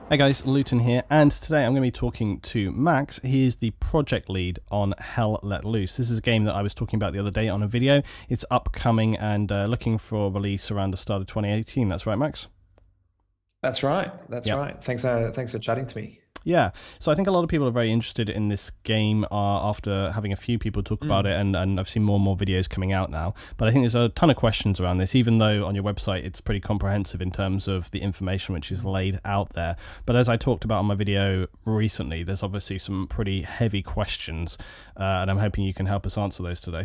Hey guys, Luton here, and today I'm going to be talking to Max. He is the project lead on Hell Let Loose. This is a game that I was talking about the other day on a video. It's upcoming and looking for release around the start of 2018. That's right, Max? That's right. That's Yeah. right. Thanks for chatting to me. Yeah, so I think a lot of people are very interested in this game after having a few people talk about it, and I've seen more and more videos coming out now. But I think there's a ton of questions around this, even though on your website it's pretty comprehensive in terms of the information which is laid out there. But as I talked about on my video recently, there's obviously some pretty heavy questions, and I'm hoping you can help us answer those today.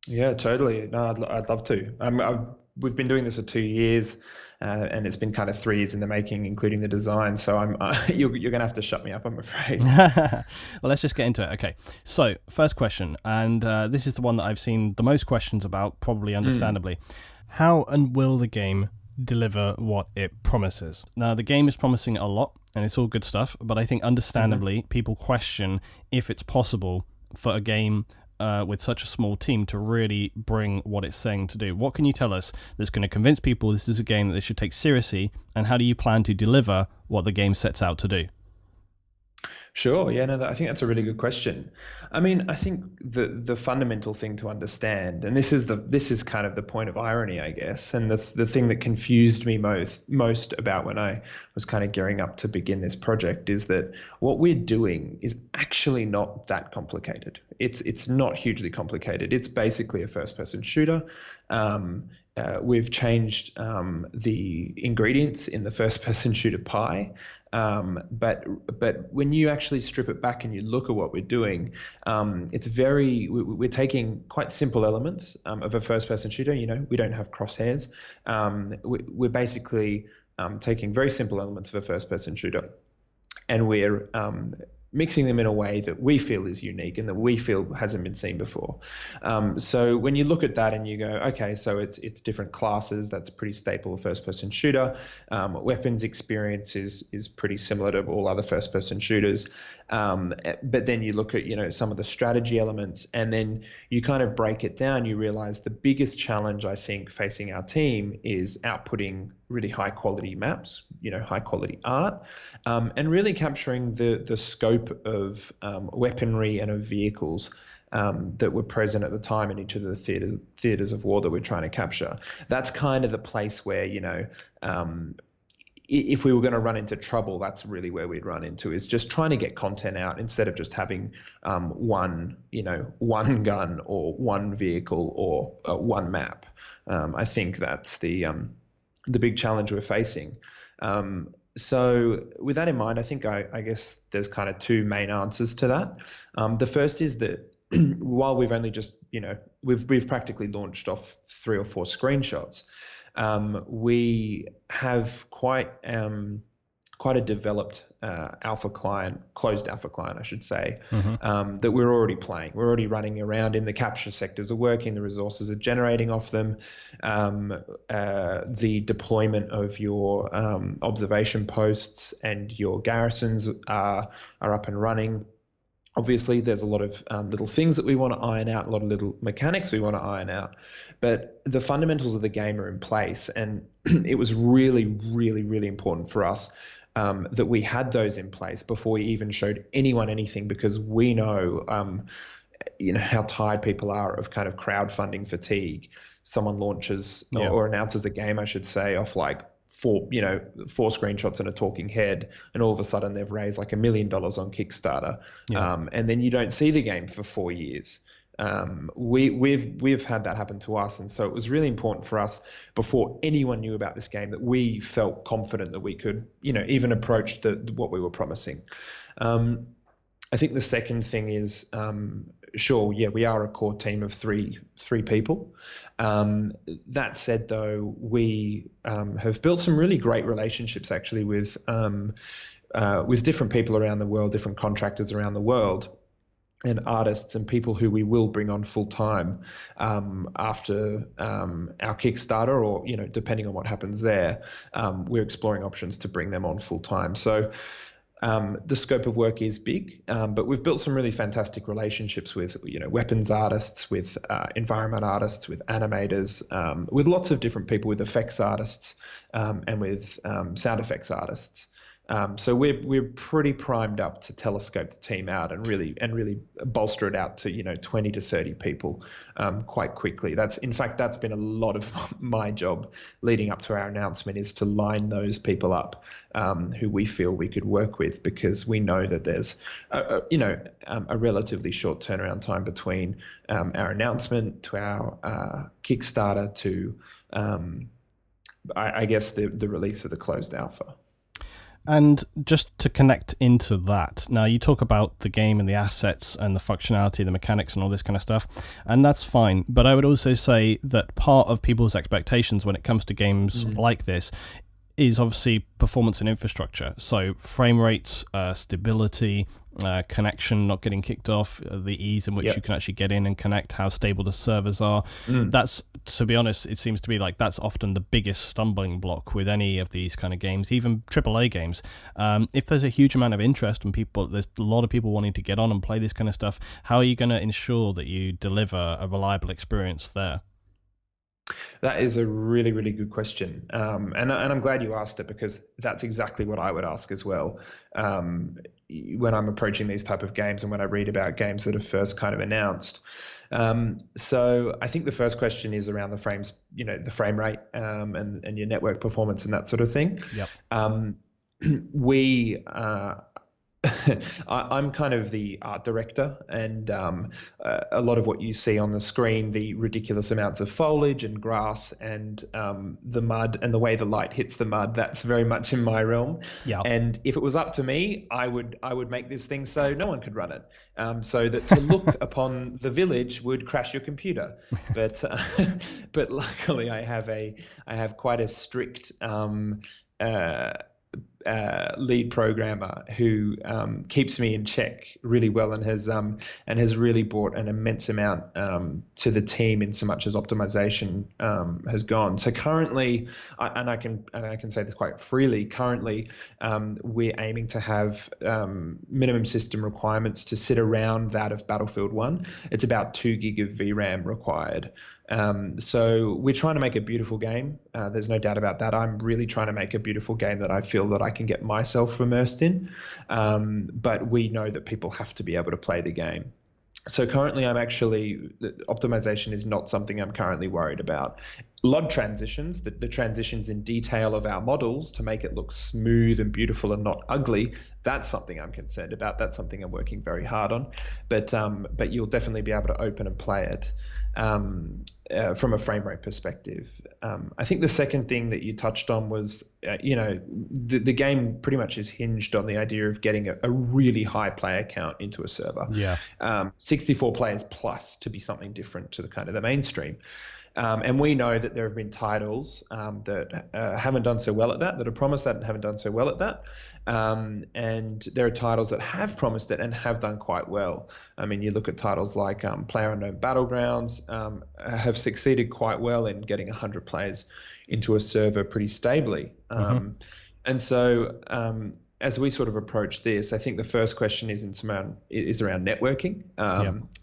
Yeah, totally. No, I'd love to. We've been doing this for 2 years, and it's been kind of 3 years in the making, including the design. So you're going to have to shut me up, I'm afraid. Well, let's just get into it. Okay, so first question, and this is the one that I've seen the most questions about, probably understandably. How and will the game deliver what it promises? Now, the game is promising a lot, and it's all good stuff, but I think understandably, people question if it's possible for a game with such a small team to really bring what it's saying to do. What can you tell us that's going to convince people this is a game that they should take seriously, and how do you plan to deliver what the game sets out to do? Sure. Yeah, no, I think that's a really good question. I mean, I think the fundamental thing to understand, and this is kind of the point of irony, I guess, and the thing that confused me most about when I was kind of gearing up to begin this project is that what we're doing is actually not that complicated. It's not hugely complicated. It's basically a first-person shooter. We've changed the ingredients in the first-person shooter pie. But when you actually strip it back and you look at what we're doing, we're taking quite simple elements of a first-person shooter. You know, we don't have crosshairs. We're basically taking very simple elements of a first-person shooter, and we're mixing them in a way that we feel is unique and that we feel hasn't been seen before. So when you look at that and you go, okay, so it's different classes, that's pretty staple first-person shooter. Weapons experience is pretty similar to all other first-person shooters. But then you look at, you know, some of the strategy elements, and then you kind of break it down. You realize the biggest challenge, I think, facing our team is outputting really high quality maps, you know, high quality art, and really capturing the scope of weaponry and of vehicles that were present at the time in each of the theaters of war that we're trying to capture. That's kind of the place where, you know, if we were going to run into trouble, that's really where we'd run into, is just trying to get content out instead of just having one gun or one vehicle or one map. I think that's the big challenge we're facing. So with that in mind, I think I guess there's kind of two main answers to that. The first is that while we've only just, you know, we've practically launched off 3 or 4 screenshots, we have quite a developed alpha client, closed alpha client, I should say, that we're already playing. We're already running around in the capture sectors are working, the resources are generating off them. The deployment of your observation posts and your garrisons are up and running. Obviously, there's a lot of little things that we want to iron out, a lot of little mechanics we want to iron out, but the fundamentals of the game are in place, and it was really, really, really important for us that we had those in place before we even showed anyone anything, because we know, you know, how tired people are of kind of crowdfunding fatigue. Someone launches or announces a game, I should say, off like 4 screenshots and a talking head, and all of a sudden they've raised like $1 million on Kickstarter, and then you don't see the game for 4 years. We've had that happen to us, and so it was really important for us before anyone knew about this game that we felt confident that we could, you know, even approach what we were promising. I think the second thing is, sure, yeah, we are a core team of three people. That said, though, we have built some really great relationships actually with different people around the world, different contractors around the world, and artists and people who we will bring on full time after our Kickstarter, or, you know, depending on what happens there, we're exploring options to bring them on full time. So the scope of work is big, but we've built some really fantastic relationships with, you know, weapons artists, with environment artists, with animators, with lots of different people, with effects artists, and with sound effects artists. So we're pretty primed up to telescope the team out and really bolster it out to 20 to 30 people quite quickly. That's been a lot of my job leading up to our announcement, is to line those people up who we feel we could work with, because we know that there's a relatively short turnaround time between our announcement to our Kickstarter to I guess the release of the closed alpha. And just to connect into that, now you talk about the game and the assets and the functionality, the mechanics and all this kind of stuff, and that's fine. But I would also say that part of people's expectations when it comes to games like this is obviously performance and infrastructure. So frame rates, stability, connection, not getting kicked off, the ease in which you can actually get in and connect, how stable the servers are. That's, to be honest, it seems to be like that's often the biggest stumbling block with any of these kind of games, even AAA games. If there's a huge amount of interest and there's a lot of people wanting to get on and play this kind of stuff, how are you going to ensure that you deliver a reliable experience there? That is a really, really good question. And I'm glad you asked it, because that's exactly what I would ask as well. When I'm approaching these type of games and when I read about games that are first kind of announced. So I think the first question is around the frames, the frame rate, and your network performance and that sort of thing. Yep. We I'm kind of the art director, and a lot of what you see on the screen, the ridiculous amounts of foliage and grass and the mud and the way the light hits the mud, that's very much in my realm. Yeah. And if it was up to me, I would make this thing so no one could run it, so that to look upon the village would crash your computer. But but luckily I have quite a strict lead programmer who keeps me in check really well, and has really brought an immense amount to the team in so much as optimization has gone. So currently, I can say this quite freely. Currently, we're aiming to have minimum system requirements to sit around that of Battlefield 1. It's about 2 gig of VRAM required. So we're trying to make a beautiful game. There's no doubt about that. I'm really trying to make a beautiful game that I feel that I can get myself immersed in. But we know that people have to be able to play the game. So currently optimization is not something I'm currently worried about. LOD transitions, the transitions in detail of our models to make it look smooth and beautiful and not ugly, that's something I'm concerned about. That's something I'm working very hard on. But you'll definitely be able to open and play it from a frame rate perspective. I think the second thing that you touched on was, the game pretty much is hinged on the idea of getting a really high player count into a server. Yeah. 64 players plus to be something different to the kind of the mainstream. And we know that there have been titles that haven't done so well at that have promised that and haven't done so well at that. And there are titles that have promised it and have done quite well. I mean, you look at titles like PlayerUnknown Battlegrounds have succeeded quite well in getting 100 players into a server pretty stably. And so as we sort of approach this, I think the first question is around networking.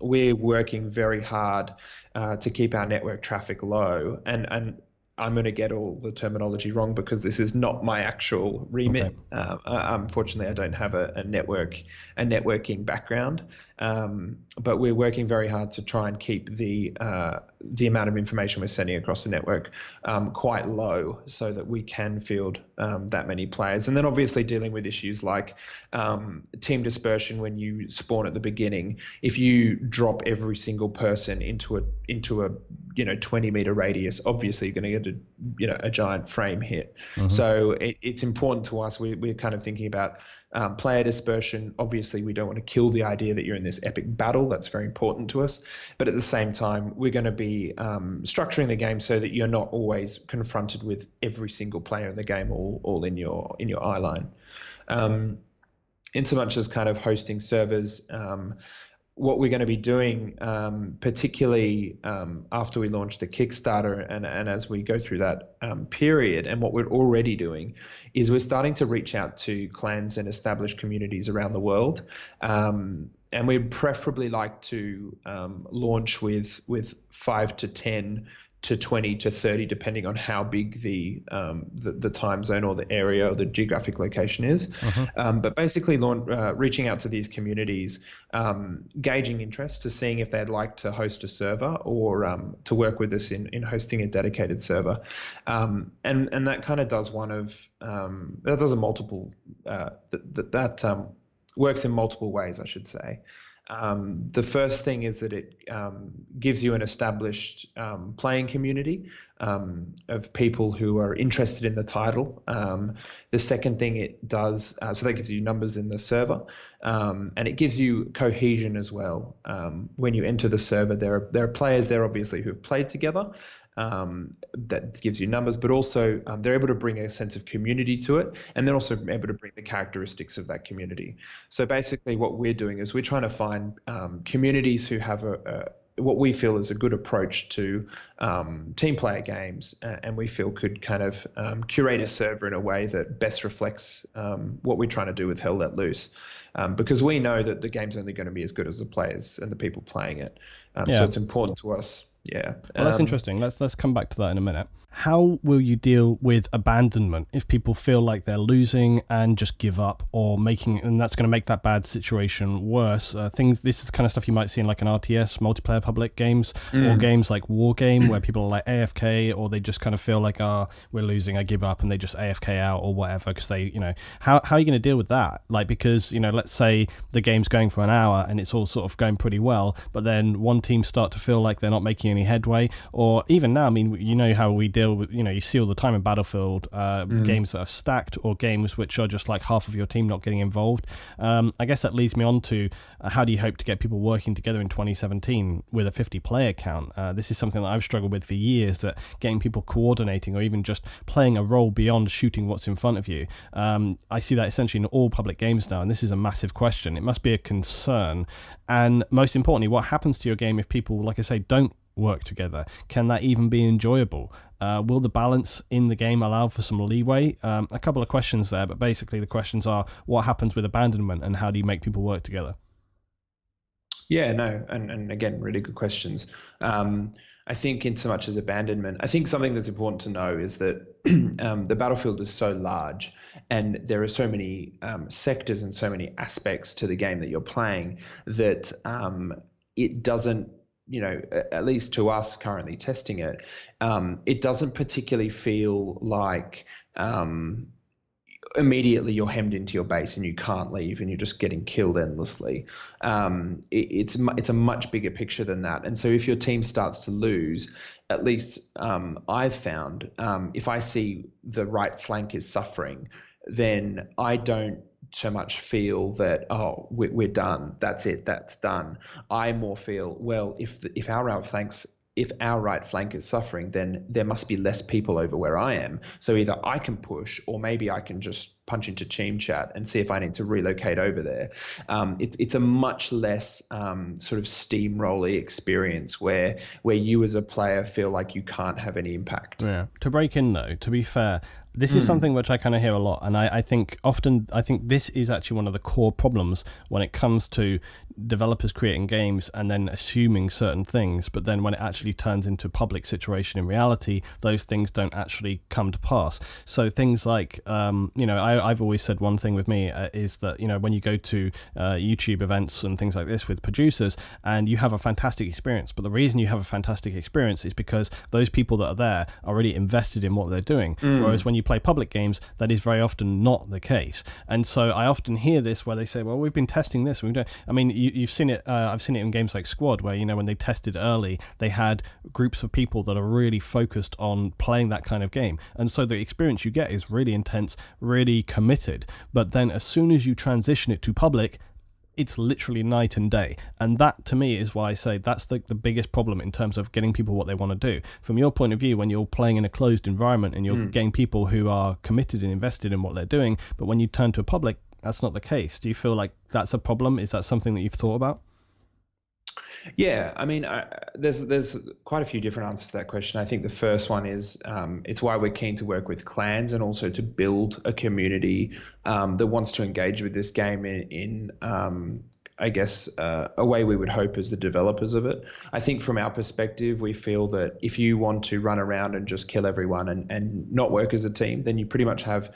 We're working very hard to keep our network traffic low, and I'm going to get all the terminology wrong because this is not my actual remit. Okay. Unfortunately, I don't have a networking background, but we're working very hard to try and keep the amount of information we're sending across the network quite low, so that we can field that many players. And then obviously dealing with issues like team dispersion when you spawn at the beginning. If you drop every single person into a 20-meter radius, obviously you're going to get a giant frame hit. So it's important to us. We're kind of thinking about player dispersion. Obviously, we don't want to kill the idea that you're in this epic battle. That's very important to us. But at the same time, we're going to be structuring the game so that you're not always confronted with every single player in the game all in your eye line. In so much as kind of hosting servers, what we're going to be doing, particularly after we launch the Kickstarter and as we go through that period, and what we're already doing, is we're starting to reach out to clans and established communities around the world. And we'd preferably like to launch with 5 to 10 to 20 to 30, depending on how big the time zone or the area or the geographic location is. But basically, reaching out to these communities, gauging interest to seeing if they'd like to host a server or to work with us in hosting a dedicated server, and that kind of does that does a multiple that works in multiple ways, I should say. The first thing is that it gives you an established playing community of people who are interested in the title. The second thing it does, so that gives you numbers in the server, and it gives you cohesion as well. When you enter the server, there are players there obviously who've played together. That gives you numbers, but also they're able to bring a sense of community to it, and they're also able to bring the characteristics of that community. So basically what we're doing is we're trying to find communities who have what we feel is a good approach to team player games, and we feel could kind of curate a server in a way that best reflects what we're trying to do with Hell Let Loose. Because we know that the game's only going to be as good as the players and the people playing it. So it's important to us. Yeah. Well, that's interesting. Let's come back to that in a minute. How will you deal with abandonment if people feel like they're losing and just give up, or and that's going to make that bad situation worse? This is the kind of stuff you might see in like an RTS, multiplayer public games, or games like War Game, where people are like AFK, or they just kind of feel like, we're losing, I give up, and they just AFK out or whatever, because they, how are you going to deal with that? Like, because, let's say the game's going for an hour and it's all sort of going pretty well, but then one team start to feel like they're not making any headway, or even now, I mean, how we deal with, you see all the time in Battlefield, games that are stacked, or games which are just like half of your team not getting involved. I guess that leads me on to how do you hope to get people working together in 2017 with a 50 player count? This is something that I've struggled with for years, that getting people coordinating or even just playing a role beyond shooting what's in front of you. I see that essentially in all public games now, and this is a massive question. It must be a concern. And most importantly, what happens to your game if people, like I say, don't work together? Can that even be enjoyable? Will the balance in the game allow for some leeway? A couple of questions there, but basically the questions are, what happens with abandonment, and how do you make people work together? Yeah, no, and again, really good questions. I think in so much as abandonment, I think something that's important to know is that the battlefield is so large, and there are so many sectors and so many aspects to the game that you're playing, that it doesn't, at least to us currently testing it, it doesn't particularly feel like immediately you're hemmed into your base and you can't leave and you're just getting killed endlessly. It's a much bigger picture than that. And so if your team starts to lose, at least I've found, if I see the right flank is suffering, then I don't so much feel that, we're done, that's it, that's done. I more feel, well, if our right flank is suffering, then there must be less people over where I am. So either I can push, or maybe I can just punch into team chat and see if I need to relocate over there. It's a much less sort of steamrolly experience where you as a player feel like you can't have any impact. Yeah. To break in though, to be fair, this is something which I kind of hear a lot, and I think this is actually one of the core problems when it comes to developers creating games and then assuming certain things, but then when it actually turns into a public situation in reality, those things don't actually come to pass. So things like, I've always said one thing with me is that, when you go to YouTube events and things like this with producers, and you have a fantastic experience, but the reason you have a fantastic experience is because those people that are there are really invested in what they're doing, whereas when you play public games, that is very often not the case. And so I often hear this where they say, well, we've been testing this, you've seen it, I've seen it in games like Squad, where when they tested early, they had groups of people that are really focused on playing that kind of game, and so the experience you get is really intense, really committed. But then as soon as you transition it to public, it's literally night and day. And that, to me, is why I say that's the biggest problem in terms of getting people what they want to do. From your point of view, when you're playing in a closed environment and you're getting people who are committed and invested in what they're doing, but when you turn to a public, that's not the case. Do you feel like that's a problem? Is that something that you've thought about? Yeah, I mean, there's quite a few different answers to that question. I think the first one is it's why we're keen to work with clans and also to build a community that wants to engage with this game in I guess, a way we would hope as the developers of it. I think from our perspective, we feel that if you want to run around and just kill everyone and not work as a team, then you pretty much have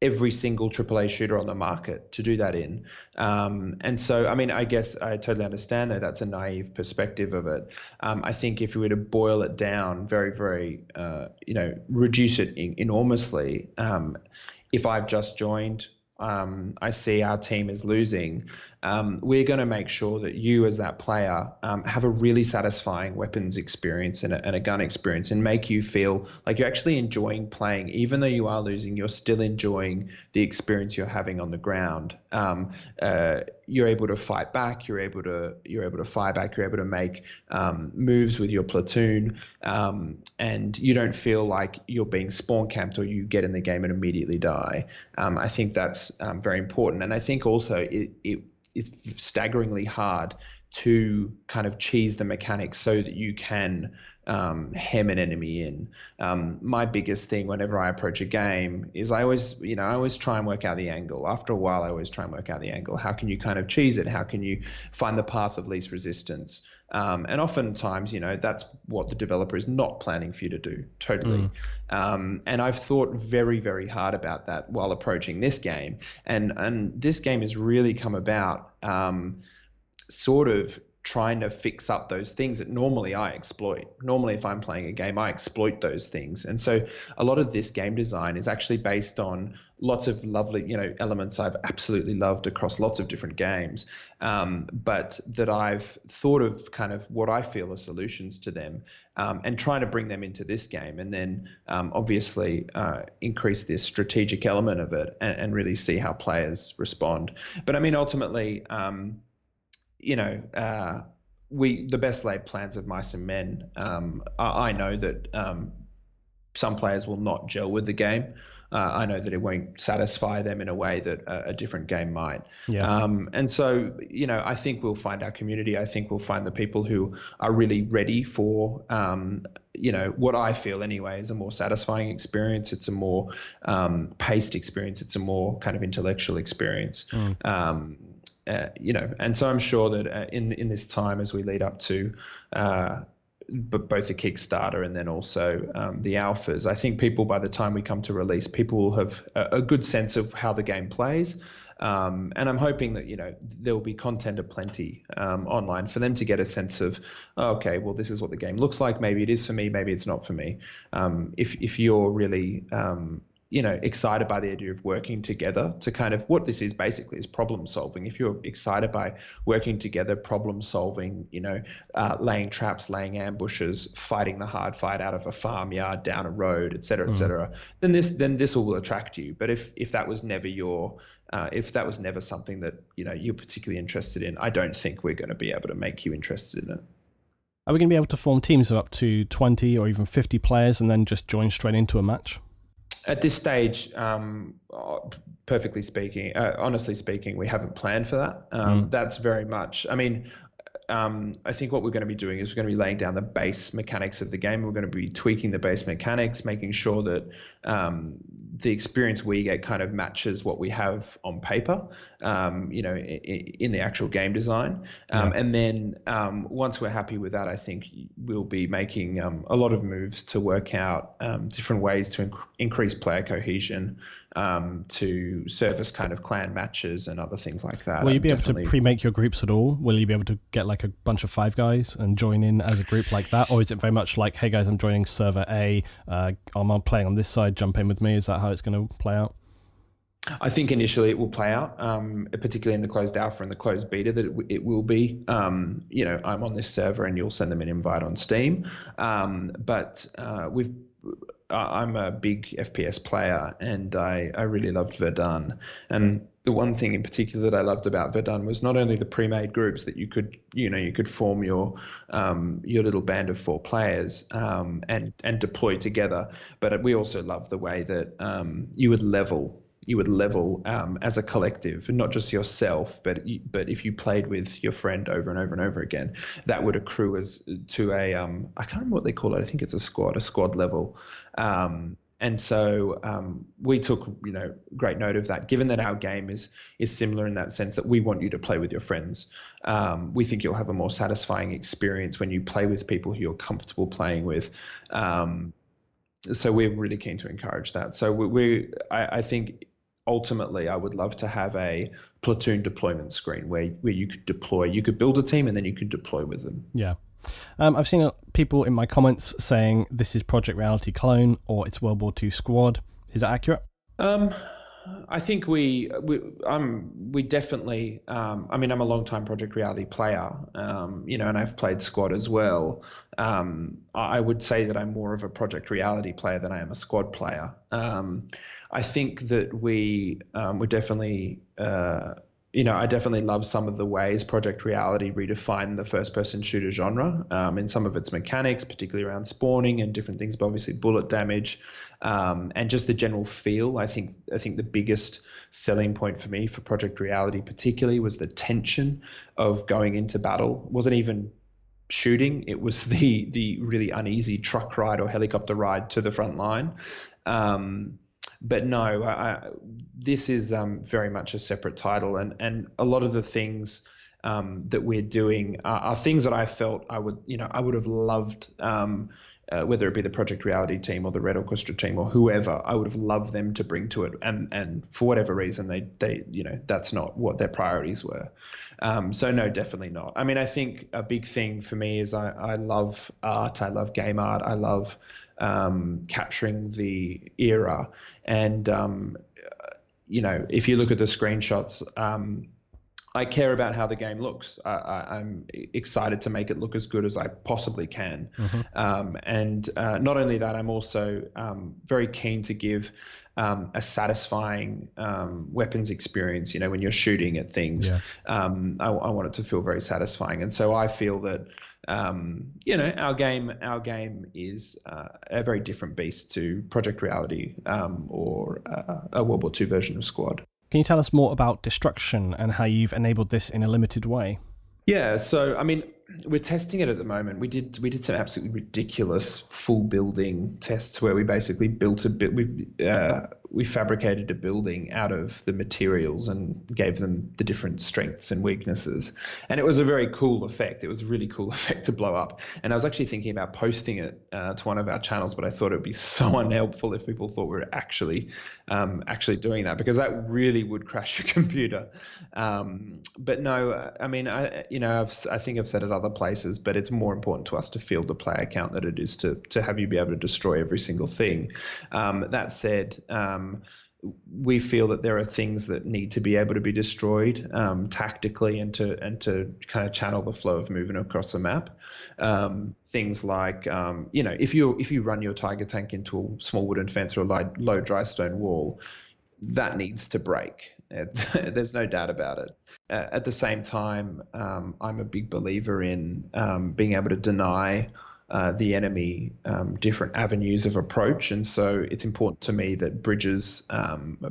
every single AAA shooter on the market to do that in. And so, I mean, I guess I totally understand that that's a naive perspective of it. I think if we were to boil it down very, very, reduce it enormously, if I've just joined, I see our team is losing, we're going to make sure that you as that player have a really satisfying weapons experience and a gun experience, and make you feel like you're actually enjoying playing. Even though you are losing, you're still enjoying the experience you're having on the ground. You're able to fight back, you're able to fire back, you're able to make moves with your platoon, and you don't feel like you're being spawn camped or you get in the game and immediately die. I think that's very important. And I think also it's staggeringly hard to kind of cheese the mechanics so that you can hem an enemy in. My biggest thing whenever I approach a game is I always try and work out the angle. After a while, I always try and work out the angle. How can you kind of cheese it? How can you find the path of least resistance? And oftentimes, that's what the developer is not planning for you to do, totally. And I've thought very, very hard about that while approaching this game. And this game has really come about sort of trying to fix up those things that normally I exploit. Normally, if I'm playing a game, I exploit those things. And so a lot of this game design is actually based on lots of lovely, elements I've absolutely loved across lots of different games, but that I've thought of kind of what I feel are solutions to them, and trying to bring them into this game, and then obviously increase this strategic element of it and really see how players respond. But I mean, ultimately, the best laid plans of mice and men. I know that some players will not gel with the game. I know that it won't satisfy them in a way that a different game might. Yeah. And so, I think we'll find our community. I think we'll find the people who are really ready for, what I feel anyway is a more satisfying experience. It's a more paced experience. It's a more kind of intellectual experience. And so I'm sure that in this time as we lead up to both the Kickstarter and then also the alphas, I think people, by the time we come to release, people will have a good sense of how the game plays. And I'm hoping that, there will be content aplenty online for them to get a sense of, okay, well, this is what the game looks like. Maybe it is for me, maybe it's not for me. If you're really excited by the idea of working together to kind of, what this is basically is problem solving. If you're excited by working together, problem solving, laying traps, laying ambushes, fighting the hard fight out of a farmyard, down a road, et cetera, then this will attract you. But if that was never if that was never something that, you're particularly interested in, I don't think we're going to be able to make you interested in it. Are we going to be able to form teams of up to 20 or even 50 players and then just join straight into a match? At this stage, honestly speaking, we haven't planned for that. That's very much, I mean, I think what we're going to be doing is we're going to be laying down the base mechanics of the game. We're going to be tweaking the base mechanics, making sure that the experience we get kind of matches what we have on paper, in the actual game design. And then once we're happy with that, I think we'll be making a lot of moves to work out different ways to increase player cohesion, to service kind of clan matches and other things like that. Will you be able to pre-make your groups at all? Will you be able to get like a bunch of 5 guys and join in as a group like that? Or is it very much like, hey guys, I'm joining server A, I'm playing on this side, jump in with me? Is that how it's going to play out? I think initially it will play out, particularly in the closed alpha and the closed beta, that it will be, I'm on this server and you'll send them an invite on Steam. But I'm a big FPS player and I really loved Verdun. And the one thing in particular that I loved about Verdun was not only the pre-made groups that you could form your little band of 4 players and deploy together, but we also loved the way that you would level as a collective, and not just yourself, but if you played with your friend over and over and over again, that would accrue as to a I can't remember what they call it. I think it's a squad level, and And so we took, great note of that. Given that our game is similar in that sense that we want you to play with your friends, we think you'll have a more satisfying experience when you play with people who you're comfortable playing with. So we're really keen to encourage that. So I think ultimately I would love to have a platoon deployment screen where you could deploy, you could build a team and then you could deploy with them. Yeah. I've seen people in my comments saying this is Project Reality clone or it's World War II squad. Is that accurate? I think we definitely. I'm a long-time Project Reality player, and I've played Squad as well. I would say that I'm more of a Project Reality player than I am a Squad player. I think that we definitely. I definitely love some of the ways Project Reality redefined the first-person shooter genre in some of its mechanics, particularly around spawning and different things, but obviously bullet damage and just the general feel. I think the biggest selling point for me for Project Reality particularly was the tension of going into battle. It wasn't even shooting. It was the really uneasy truck ride or helicopter ride to the front line. But no, this is very much a separate title, and a lot of the things that we're doing are things that I felt I would have loved, whether it be the Project Reality team or the Red Orchestra team or whoever. I would have loved them to bring to it, and for whatever reason they that's not what their priorities were. So no, definitely not. I think a big thing for me is I love art. I love game art. I love capturing the era. And, if you look at the screenshots, I care about how the game looks. I'm excited to make it look as good as I possibly can. Mm-hmm. And not only that, I'm also very keen to give a satisfying weapons experience. When you're shooting at things, yeah. I want it to feel very satisfying. And so I feel that our game is a very different beast to Project Reality or a World War II version of Squad. Can you tell us more about destruction and how you've enabled this in a limited way? Yeah, so we're testing it at the moment. We did some absolutely ridiculous full building tests where we basically built a bit. We fabricated a building out of the materials and gave them the different strengths and weaknesses, and it was a very cool effect. It was a really cool effect to blow up. And I was actually thinking about posting it to one of our channels, but I thought it would be so unhelpful if people thought we were actually doing that, because that really would crash your computer. But no, I think I've said it other places, but it's more important to us to field the player count than it is to have you be able to destroy every single thing. That said, we feel that there are things that need to be able to be destroyed tactically and to kind of channel the flow of movement across the map. Things like if you run your Tiger tank into a small wooden fence or a low dry stone wall, that needs to break. There's no doubt about it. At the same time, I'm a big believer in being able to deny the enemy different avenues of approach, and so it's important to me that bridges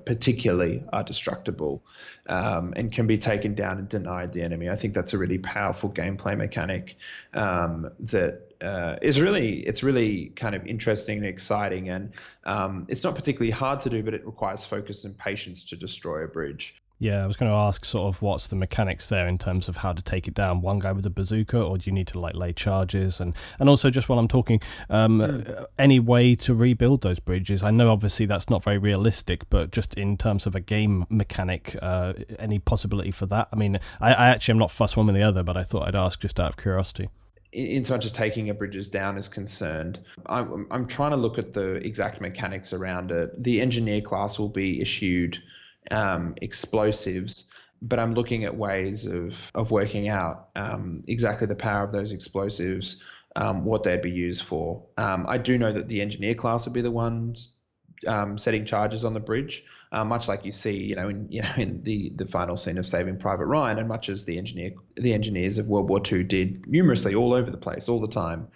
particularly are destructible and can be taken down and denied the enemy. I think that's a really powerful gameplay mechanic that is really kind of interesting and exciting, and it's not particularly hard to do, but it requires focus and patience to destroy a bridge. Yeah, I was going to ask sort of what's the mechanics there in terms of how to take it down. One guy with a bazooka, or do you need to lay charges? And also, just while I'm talking, any way to rebuild those bridges? I know obviously that's not very realistic, but just in terms of a game mechanic, any possibility for that? I actually am not fussed one way or the other, but I thought I'd ask just out of curiosity. In so much as taking a bridges down is concerned, I'm trying to look at the exact mechanics around it. The engineer class will be issued explosives, but I'm looking at ways of working out exactly the power of those explosives, what they'd be used for. I do know that the engineer class would be the ones setting charges on the bridge, much like you see, in the final scene of Saving Private Ryan, and much as the engineers of World War II did numerously all over the place, all the time.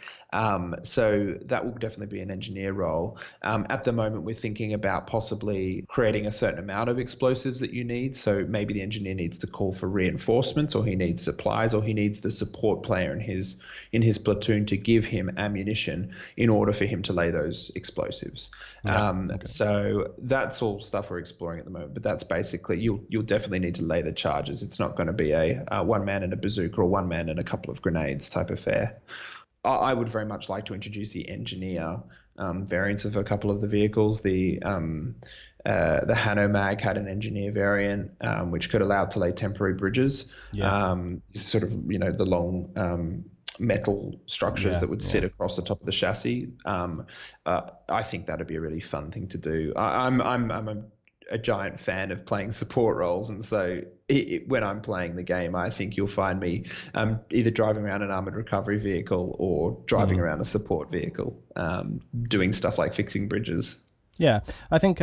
So that will definitely be an engineer role. At the moment, we're thinking about possibly creating a certain amount of explosives that you need. So maybe the engineer needs to call for reinforcements, or he needs supplies, or he needs the support player in his platoon to give him ammunition in order for him to lay those explosives. So that's all stuff we're exploring at the moment. But that's basically, you'll definitely need to lay the charges. It's not going to be a one man and a bazooka or one man and a couple of grenades type affair. I would very much like to introduce the engineer variants of a couple of the vehicles. The Hanomag had an engineer variant, which could allow it to lay temporary bridges. Sort of, the long metal structures that would sit across the top of the chassis. I think that'd be a really fun thing to do. I'm a giant fan of playing support roles, and so when I'm playing the game, I think you'll find me either driving around an armored recovery vehicle or driving around a support vehicle, doing stuff like fixing bridges. Yeah, I think,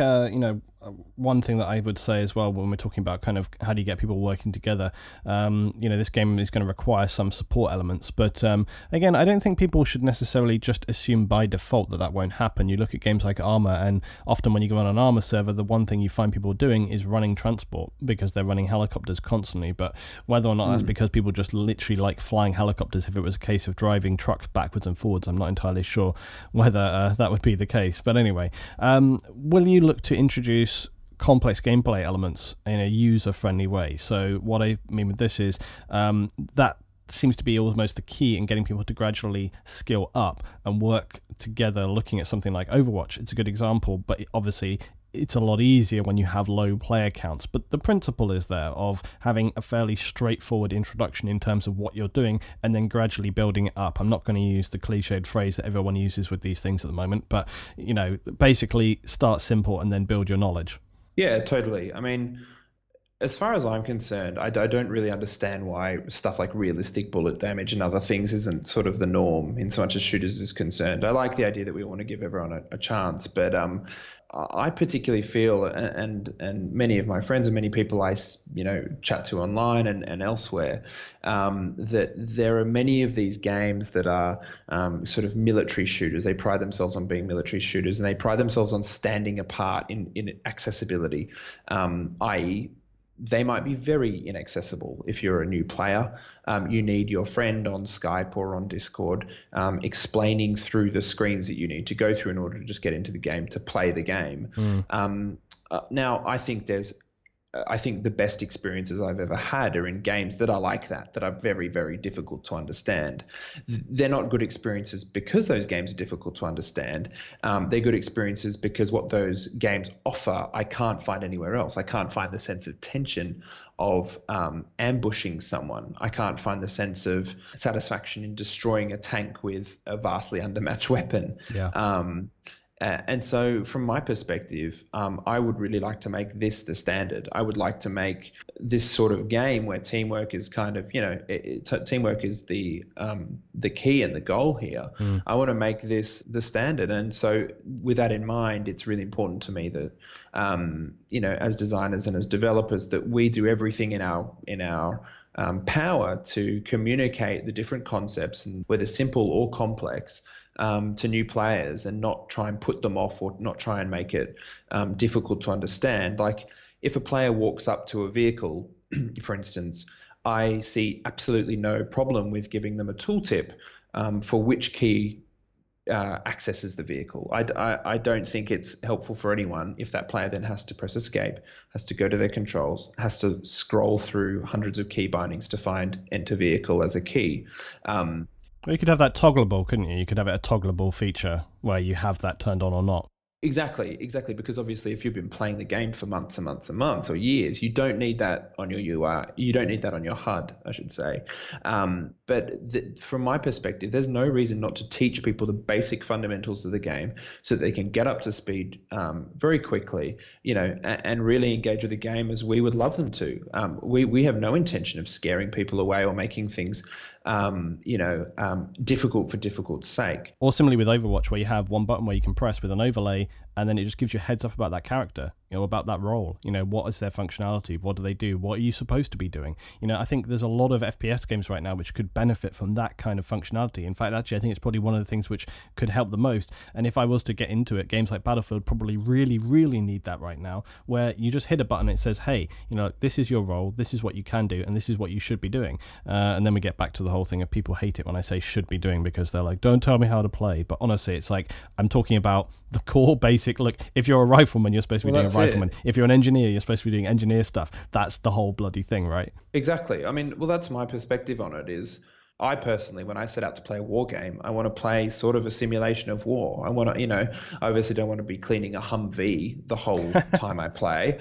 one thing that I would say as well when we're talking about kind of how do you get people working together, this game is going to require some support elements. But again, I don't think people should necessarily just assume by default that won't happen. You look at games like ARMA, and often when you go on an ARMA server, the one thing you find people doing is running transport because they're running helicopters constantly. But whether or not that's because people just literally like flying helicopters, if it was a case of driving trucks backwards and forwards, I'm not entirely sure whether that would be the case. But anyway, will you look to introduce complex gameplay elements in a user-friendly way? So what I mean with this is that seems to be almost the key in getting people to gradually skill up and work together. Looking at something like Overwatch, it's a good example, but obviously it's a lot easier when you have low player counts. But the principle is there of having a fairly straightforward introduction in terms of what you're doing and then gradually building it up. I'm not going to use the cliched phrase that everyone uses with these things at the moment, but basically start simple and then build your knowledge. Yeah, totally. I mean, as far as I'm concerned, I don't really understand why stuff like realistic bullet damage and other things isn't sort of the norm in so much as shooters is concerned. I like the idea that we want to give everyone a chance, but I particularly feel, and many of my friends and many people I chat to online and elsewhere, that there are many of these games that are sort of military shooters. They pride themselves on being military shooters, and they pride themselves on standing apart in accessibility, i.e., they might be very inaccessible. If you're a new player, you need your friend on Skype or on Discord explaining through the screens that you need to go through in order to just get into the game, to play the game. Now, I think the best experiences I've ever had are in games that are like that are very, very difficult to understand. They're not good experiences because those games are difficult to understand. They're good experiences because what those games offer, I can't find anywhere else. I can't find the sense of tension of ambushing someone. I can't find the sense of satisfaction in destroying a tank with a vastly undermatched weapon. And so from my perspective, I would really like to make this the standard. I would like to make this sort of game where teamwork is kind of, teamwork is the key and the goal here. I want to make this the standard. And so with that in mind, it's really important to me that, as designers and as developers, that we do everything in our power to communicate the different concepts, and whether simple or complex, to new players, and not try and put them off or not try and make it difficult to understand. Like if a player walks up to a vehicle, for instance, I see absolutely no problem with giving them a tooltip for which key accesses the vehicle. I don't think it's helpful for anyone if that player then has to press escape, has to go to their controls, has to scroll through hundreds of key bindings to find enter vehicle as a key. Well, you could have that toggleable, couldn't you? You could have it a toggleable feature where you have that turned on or not. Exactly, because obviously if you've been playing the game for months and months and months or years, you don't need that on your UI. You don't need that on your HUD, I should say. But from my perspective, there's no reason not to teach people the basic fundamentals of the game so that they can get up to speed very quickly, and really engage with the game as we would love them to. We have no intention of scaring people away or making things difficult for difficult's sake. Or similarly with Overwatch, where you have one button where you can press with an overlay, and then it just gives you a heads up about that character, about that role. What is their functionality? What do they do? What are you supposed to be doing? I think there's a lot of FPS games right now which could benefit from that kind of functionality. In fact, actually, I think it's probably one of the things which could help the most. And if I was to get into it, games like Battlefield probably really, really need that right now, where you just hit a button and it says, hey, this is your role, this is what you can do, and this is what you should be doing. And then we get back to the whole thing of people hate it when I say should be doing, because they're like, don't tell me how to play. But honestly, it's like, I'm talking about the core basic. Look, if you're a rifleman, you're supposed to be doing a rifleman. If you're an engineer, you're supposed to be doing engineer stuff. That's the whole bloody thing, right? Exactly. I mean, well, that's my perspective on it. Is I personally, when I set out to play a war game, I want to play sort of a simulation of war. I want to, I obviously don't want to be cleaning a Humvee the whole time I play,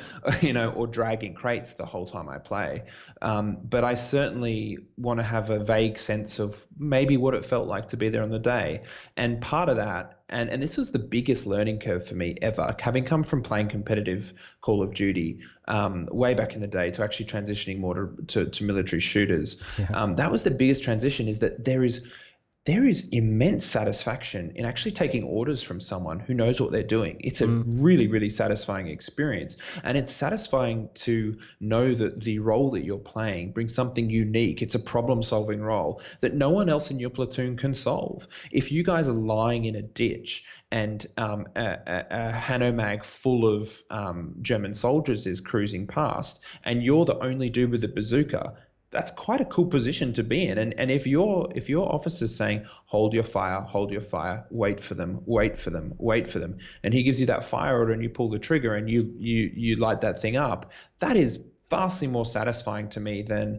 or dragging crates the whole time I play. But I certainly want to have a vague sense of maybe what it felt like to be there on the day. And part of that, and this was the biggest learning curve for me ever, having come from playing competitive Call of Duty way back in the day to actually transitioning more to military shooters. Yeah. That was the biggest transition, is that there is immense satisfaction in actually taking orders from someone who knows what they're doing. It's a really, really satisfying experience. And it's satisfying to know that the role that you're playing brings something unique. It's a problem-solving role that no one else in your platoon can solve. If you guys are lying in a ditch and a Hanomag full of German soldiers is cruising past, and you're the only dude with a bazooka, that's quite a cool position to be in. And if your officer's saying, hold your fire, wait for them, and he gives you that fire order and you pull the trigger and you light that thing up, that is vastly more satisfying to me than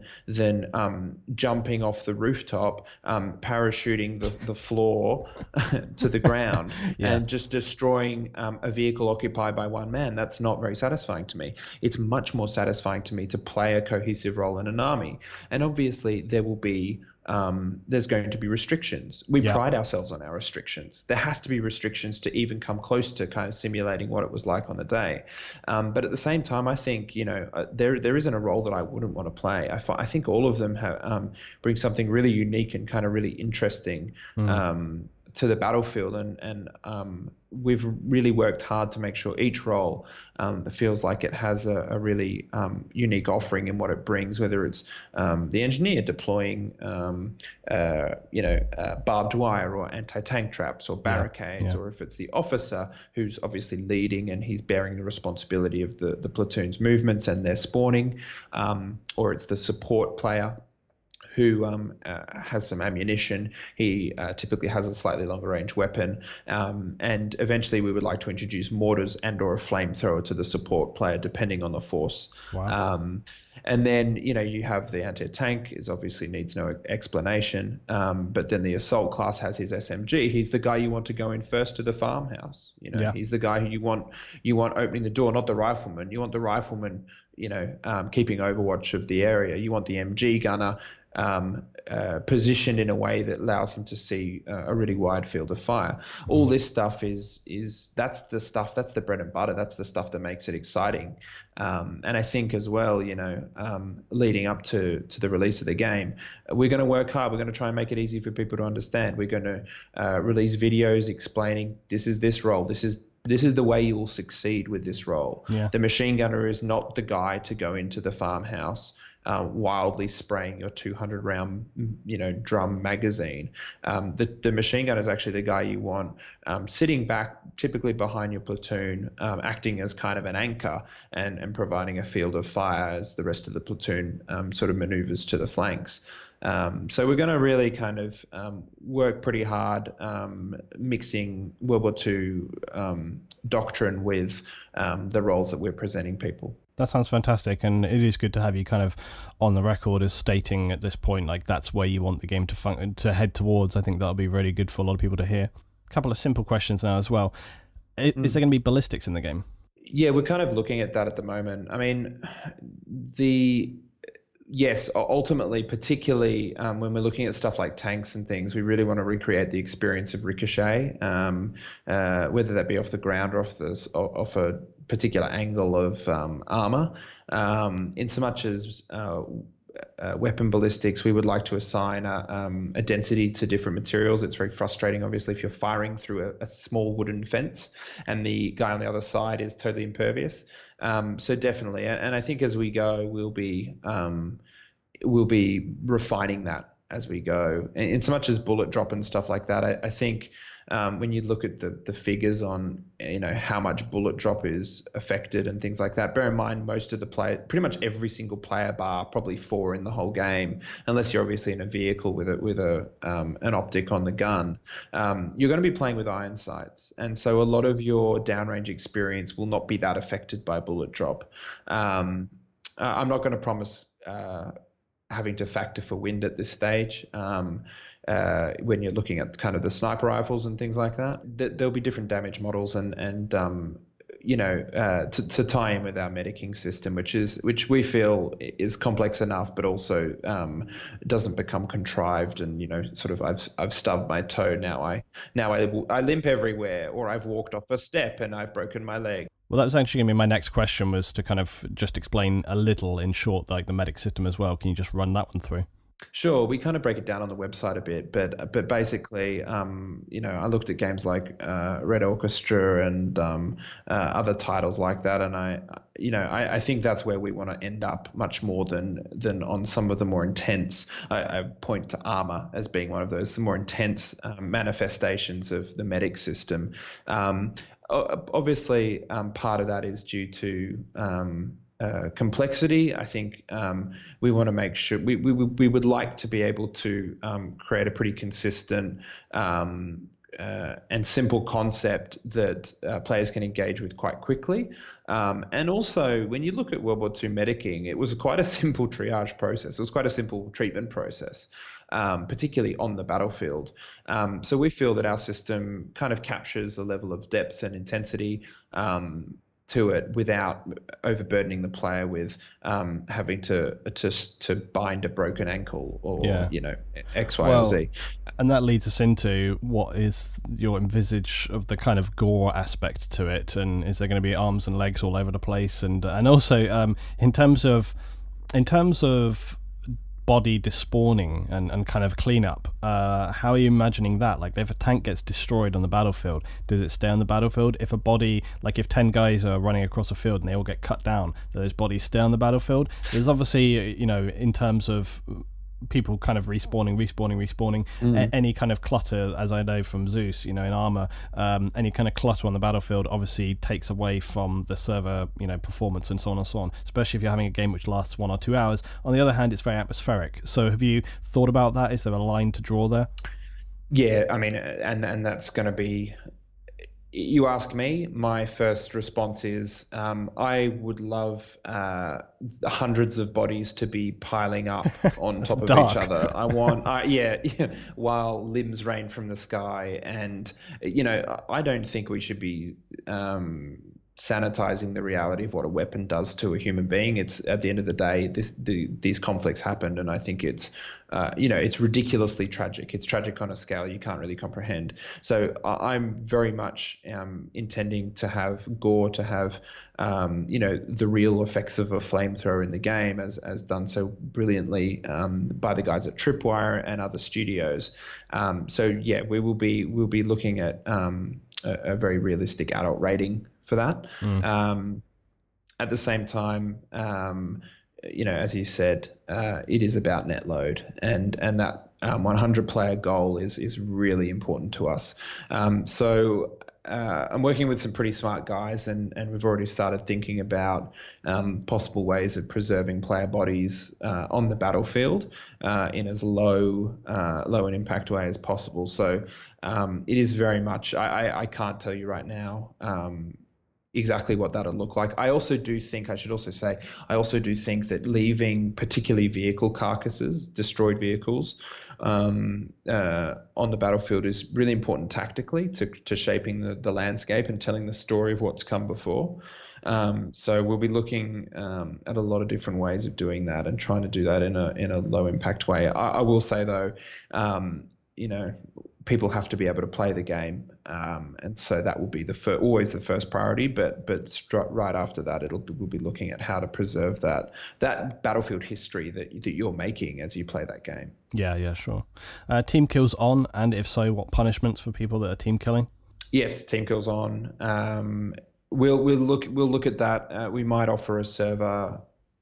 jumping off the rooftop, parachuting the floor to the ground, and just destroying a vehicle occupied by one man. That's not very satisfying to me. It's much more satisfying to me to play a cohesive role in an army. And obviously there will be there's going to be restrictions. We pride ourselves on our restrictions. There has to be restrictions to even come close to kind of simulating what it was like on the day. But at the same time, I think, there isn't a role that I wouldn't want to play. I think all of them bring something really unique and kind of really interesting to the battlefield, and we've really worked hard to make sure each role feels like it has a really unique offering in what it brings, whether it's the engineer deploying barbed wire or anti-tank traps or barricades, or if it's the officer who's obviously leading and he's bearing the responsibility of the platoon's movements and their spawning, or it's the support player who has some ammunition. He typically has a slightly longer range weapon, and eventually we would like to introduce mortars and or a flamethrower to the support player, depending on the force. Wow. And then, you have the anti-tank, is obviously needs no explanation, but then the assault class has his SMG. He's the guy you want to go in first to the farmhouse. He's the guy who you want opening the door, not the rifleman. You want the rifleman, keeping overwatch of the area. You want the MG gunner positioned in a way that allows him to see a really wide field of fire. All this stuff that's the bread and butter. That's the stuff that makes it exciting. And I think as well, leading up to the release of the game, we're going to work hard. We're going to try and make it easy for people to understand. We're going to release videos explaining this is this role. This is the way you will succeed with this role. Yeah. The machine gunner is not the guy to go into the farmhouse wildly spraying your 200-round, drum magazine. The machine gunner is actually the guy you want sitting back, typically behind your platoon, acting as kind of an anchor and providing a field of fire as the rest of the platoon sort of maneuvers to the flanks. So we're going to really kind of work pretty hard mixing World War II doctrine with the roles that we're presenting people. That sounds fantastic, and it is good to have you kind of on the record as stating at this point, like, that's where you want the game to head towards. I think that'll be really good for a lot of people to hear. A couple of simple questions now as well. Is there going to be ballistics in the game? Yeah, we're kind of looking at that at the moment. I mean, yes, ultimately, particularly when we're looking at stuff like tanks and things, we really want to recreate the experience of ricochet, whether that be off the ground or off a particular angle of armor. In so much as weapon ballistics, we would like to assign a density to different materials. It's very frustrating, obviously, if you're firing through a small wooden fence and the guy on the other side is totally impervious. So definitely, and I think as we go, we'll be refining that as we go. In so much as bullet drop and stuff like that, I think when you look at the figures on how much bullet drop is affected and things like that, bear in mind most of the play, pretty much every single player bar, probably 4 in the whole game, unless you're obviously in a vehicle with a an optic on the gun, you're going to be playing with iron sights, and so a lot of your downrange experience will not be that affected by bullet drop. I'm not going to promise having to factor for wind at this stage. When you're looking at kind of the sniper rifles and things like that, there'll be different damage models and to tie in with our medicing system, which we feel is complex enough, but also doesn't become contrived and sort of I've stubbed my toe, now I limp everywhere, or I've walked off a step and I've broken my leg. Well, that was actually going to be my next question, was to kind of just explain a little in short, like the medic system as well. Can you just run that one through? Sure, we kind of break it down on the website a bit, but basically, I looked at games like Red Orchestra and other titles like that, and I think that's where we want to end up much more than on some of the more intense. I point to ARMA as being one of those more intense manifestations of the medic system. Obviously, part of that is due to complexity. I think we want to make sure we would like to be able to create a pretty consistent and simple concept that players can engage with quite quickly. And also, when you look at World War II medicing, it was quite a simple triage process. It was quite a simple treatment process, particularly on the battlefield. So we feel that our system kind of captures a level of depth and intensity to it without overburdening the player with having to bind a broken ankle or X, Y, or Z. And that leads us into what is your envisage of the kind of gore aspect to it, and is there going to be arms and legs all over the place, and also in terms of body despawning and kind of cleanup, how are you imagining that? Like, if a tank gets destroyed on the battlefield, does it stay on the battlefield? If a body, like if 10 guys are running across a field and they all get cut down, do those bodies stay on the battlefield? There's obviously, in terms of people kind of respawning, any kind of clutter, as I know from Zeus, in Arma, any kind of clutter on the battlefield obviously takes away from the server, performance and so on and so on, especially if you're having a game which lasts 1 or 2 hours. On the other hand, it's very atmospheric. So have you thought about that? Is there a line to draw there? Yeah, I mean, and that's going to be, you ask me, my first response is I would love hundreds of bodies to be piling up on top of each other. I want, while limbs rain from the sky. And, I don't think we should be sanitizing the reality of what a weapon does to a human being. It's, at the end of the day, these conflicts happened, and I think it's it's ridiculously tragic. It's tragic on a scale you can't really comprehend. So I'm very much intending to have Gore to have the real effects of a flamethrower in the game, as done so brilliantly by the guys at Tripwire and other studios. So yeah, we'll be looking at a very realistic adult rating for that. At the same time, as you said, it is about net load, and that 100 player goal is really important to us. So I'm working with some pretty smart guys, and we've already started thinking about possible ways of preserving player bodies on the battlefield in as low an impact way as possible. So it is very much, I can't tell you right now exactly what that'll look like. I also do think that leaving particularly vehicle carcasses, destroyed vehicles, on the battlefield is really important tactically to shaping the landscape and telling the story of what's come before. So we'll be looking at a lot of different ways of doing that and trying to do that in a low impact way. I will say though, people have to be able to play the game, and so that will be always the first priority. But right after that, we'll be looking at how to preserve that battlefield history that you're making as you play that game. Yeah, sure. Team kills on, and if so, what punishments for people that are team killing? Yes, team kills on. We'll look at that. We might offer a server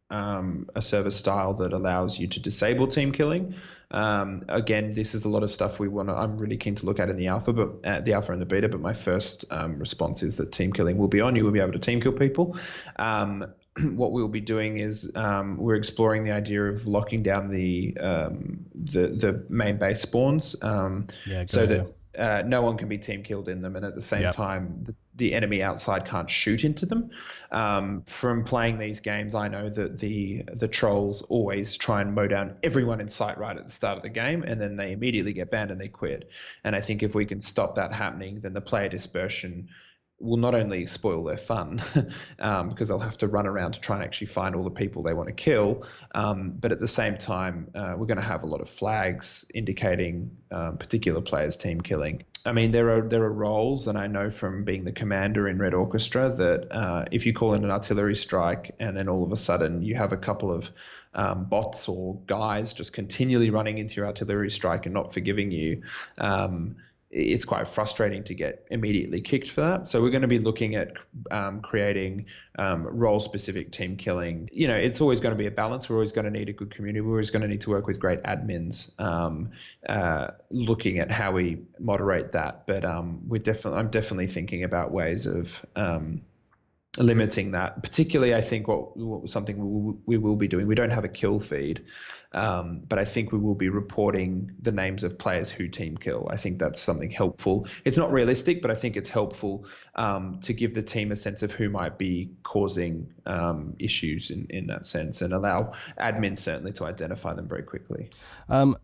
style that allows you to disable team killing. Again, this is a lot of stuff I'm really keen to look at in the alpha, but the alpha and the beta. But my first response is that team killing will be on. You will be able to team kill people. What we'll be doing is we're exploring the idea of locking down the main base spawns, so that no one can be team killed in them, and at the same time the enemy outside can't shoot into them. From playing these games, I know that the trolls always try and mow down everyone in sight right at the start of the game, and then they immediately get banned and they quit. And I think if we can stop that happening, then the player dispersion will not only spoil their fun because they'll have to run around to try and actually find all the people they want to kill, but at the same time, we're going to have a lot of flags indicating particular players' team killing. I mean, there are roles, and I know from being the commander in Red Orchestra that if you call in an artillery strike and then all of a sudden you have a couple of bots or guys just continually running into your artillery strike and not forgiving you, it's quite frustrating to get immediately kicked for that. So we're going to be looking at creating role-specific team killing. You know, it's always going to be a balance. We're always going to need a good community. We're always going to need to work with great admins, looking at how we moderate that. But I'm definitely thinking about ways of limiting that. Particularly, I think something we will be doing. We don't have a kill feed. But I think we will be reporting the names of players who team kill. I think that's something helpful. It's not realistic, but I think it's helpful to give the team a sense of who might be causing issues in that sense, and allow admins certainly to identify them very quickly.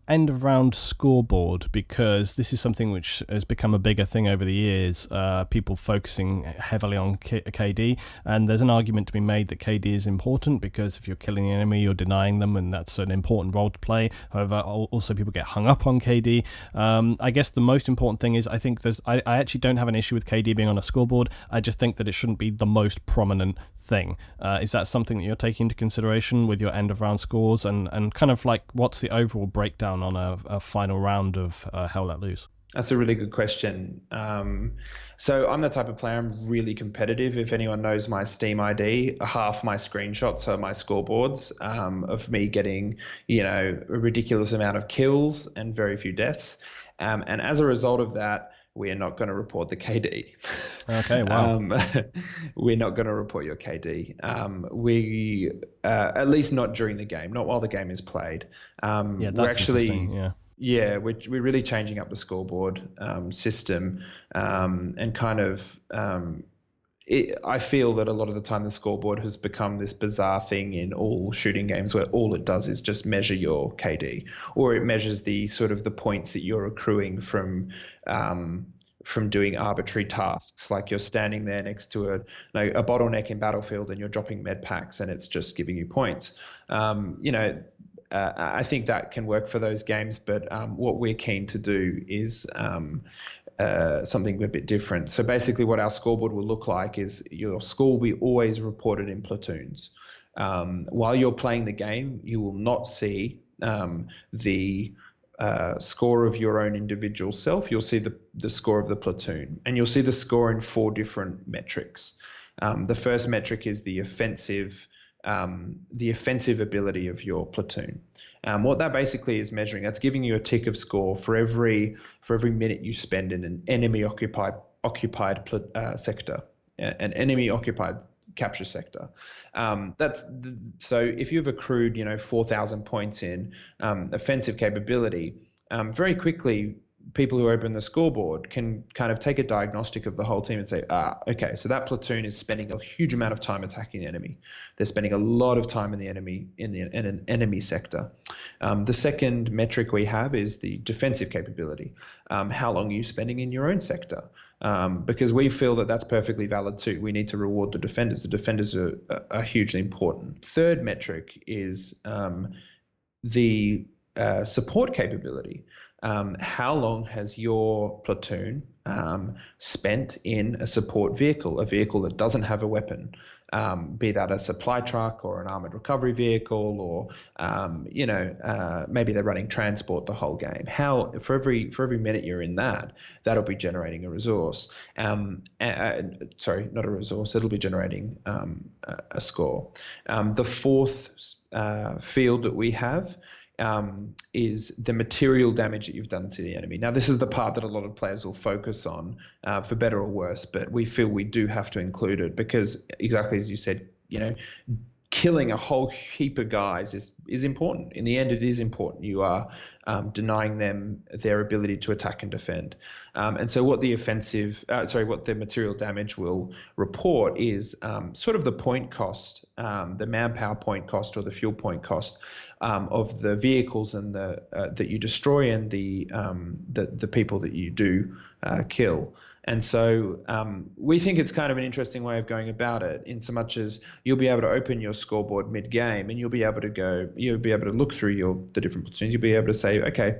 End of round scoreboard, because this is something which has become a bigger thing over the years, people focusing heavily on KD, and there's an argument to be made that KD is important because if you're killing the enemy, you're denying them, and that's an important role to play. However, also people get hung up on KD. I guess the most important thing is I think I actually don't have an issue with KD being on a scoreboard. I just think that it shouldn't be the most prominent thing. Is that something that you're taking into consideration with your end of round scores, and kind of like what's the overall breakdown on a final round of Hell Let Loose? That's a really good question. So I'm the type of player, I'm really competitive. If anyone knows my Steam ID, half my screenshots are my scoreboards of me getting, a ridiculous amount of kills and very few deaths. And as a result of that, we are not going to report the KD. Okay, wow. We're not going to report your KD. We, at least not during the game, not while the game is played. That's interesting, yeah. Yeah, we're really changing up the scoreboard system, and kind of I feel that a lot of the time the scoreboard has become this bizarre thing in all shooting games where all it does is just measure your KD, or it measures the sort of the points that you're accruing from doing arbitrary tasks, like you're standing there next to a bottleneck in Battlefield and you're dropping med packs and it's just giving you points. I think that can work for those games, but what we're keen to do is something a bit different. So basically what our scoreboard will look like is your score will be always reported in platoons. While you're playing the game, you will not see the score of your own individual self. You'll see the score of the platoon, and you'll see the score in 4 different metrics. The first metric is the offensive ability of your platoon. What that basically is measuring, that's giving you a tick of score for every minute you spend in an enemy occupied sector, an enemy occupied capture sector. So if you've accrued 4,000 points in offensive capability, very quickly people who open the scoreboard can kind of take a diagnostic of the whole team and say, okay, so that platoon is spending a huge amount of time attacking the enemy. They're spending a lot of time in an enemy sector. The second metric we have is the defensive capability. How long are you spending in your own sector? Because we feel that that's perfectly valid too. We need to reward the defenders. The defenders are hugely important. Third metric is the support capability. How long has your platoon spent in a support vehicle, a vehicle that doesn't have a weapon, be that a supply truck or an armored recovery vehicle, or maybe they're running transport the whole game. For every minute you're in that'll be generating a resource. Sorry, not a resource. It'll be generating a score. The fourth field that we have is the material damage that you've done to the enemy. Now, this is the part that a lot of players will focus on, for better or worse, but we feel we do have to include it because, exactly as you said, killing a whole heap of guys is important. In the end, it is important. You are denying them their ability to attack and defend. And so what the material damage will report is sort of the point cost, the manpower point cost or the fuel point cost of the vehicles and that you destroy and the people that you do kill. And so we think it's kind of an interesting way of going about it, in so much as you'll be able to open your scoreboard mid-game and you'll be able to look through the different platoons. You'll be able to say, okay,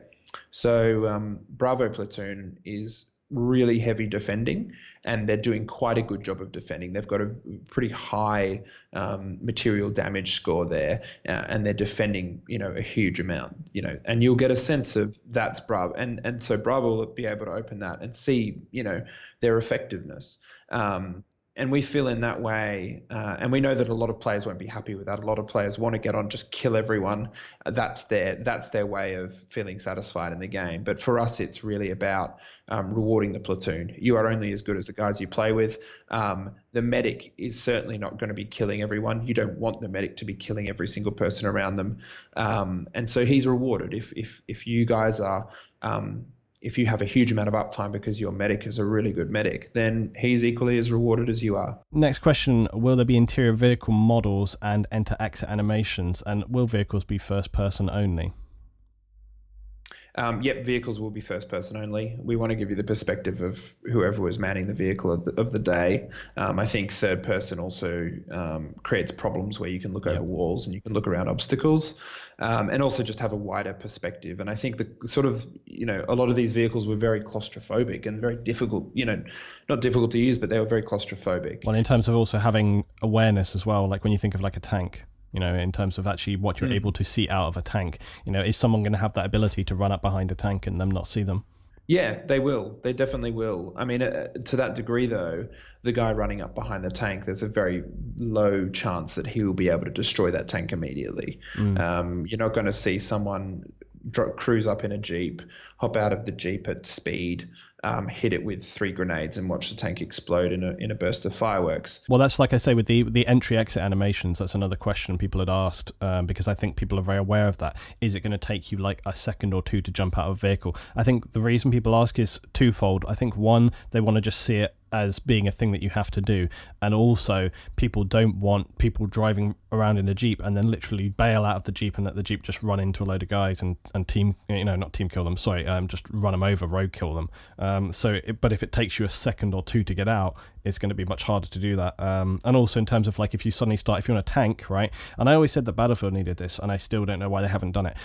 so Bravo platoon is really heavy defending and they're doing quite a good job of defending. They've got a pretty high material damage score there, and they're defending, a huge amount, and you'll get a sense of that's Bravo. And so Bravo will be able to open that and see, their effectiveness. And we feel in that way, and we know that a lot of players won't be happy with that. A lot of players want to get on, just kill everyone. That's their way of feeling satisfied in the game. But for us, it's really about rewarding the platoon. You are only as good as the guys you play with. The medic is certainly not going to be killing everyone. You don't want the medic to be killing every single person around them. And so he's rewarded. If you guys are if you have a huge amount of uptime because your medic is a really good medic, then he's equally as rewarded as you are. Next question, will there be interior vehicle models and enter-exit animations, and will vehicles be first-person only? Yep, vehicles will be first person only. We want to give you the perspective of whoever was manning the vehicle of the day. I think third person also creates problems where you can look over walls and you can look around obstacles, and also just have a wider perspective. And I think the sort of, a lot of these vehicles were very claustrophobic and very difficult, not difficult to use, but they were very claustrophobic. Well, in terms of also having awareness as well, like when you think of like a tank, in terms of actually what you're able to see out of a tank, is someone going to have that ability to run up behind a tank and them not see them? Yeah, they will. They definitely will. I mean, to that degree, though, the guy running up behind the tank, there's a very low chance that he will be able to destroy that tank immediately. You're not going to see someone cruise up in a Jeep, hop out of the Jeep at speed, hit it with 3 grenades and watch the tank explode in a burst of fireworks. Well, that's like I say with the entry-exit animations, that's another question people had asked, because I think people are very aware of that. Is it going to take you like a second or two to jump out of a vehicle? I think the reason people ask is twofold. I think one, they want to just see it as being a thing that you have to do, and also people don't want people driving around in a Jeep and then literally bail out of the Jeep and let the Jeep just run into a load of guys and team, not team kill them, sorry, just run them over, road kill them. But if it takes you a second or two to get out, it's going to be much harder to do that. And also in terms of like if you're on a tank, right? And I always said that Battlefield needed this, and I still don't know why they haven't done it.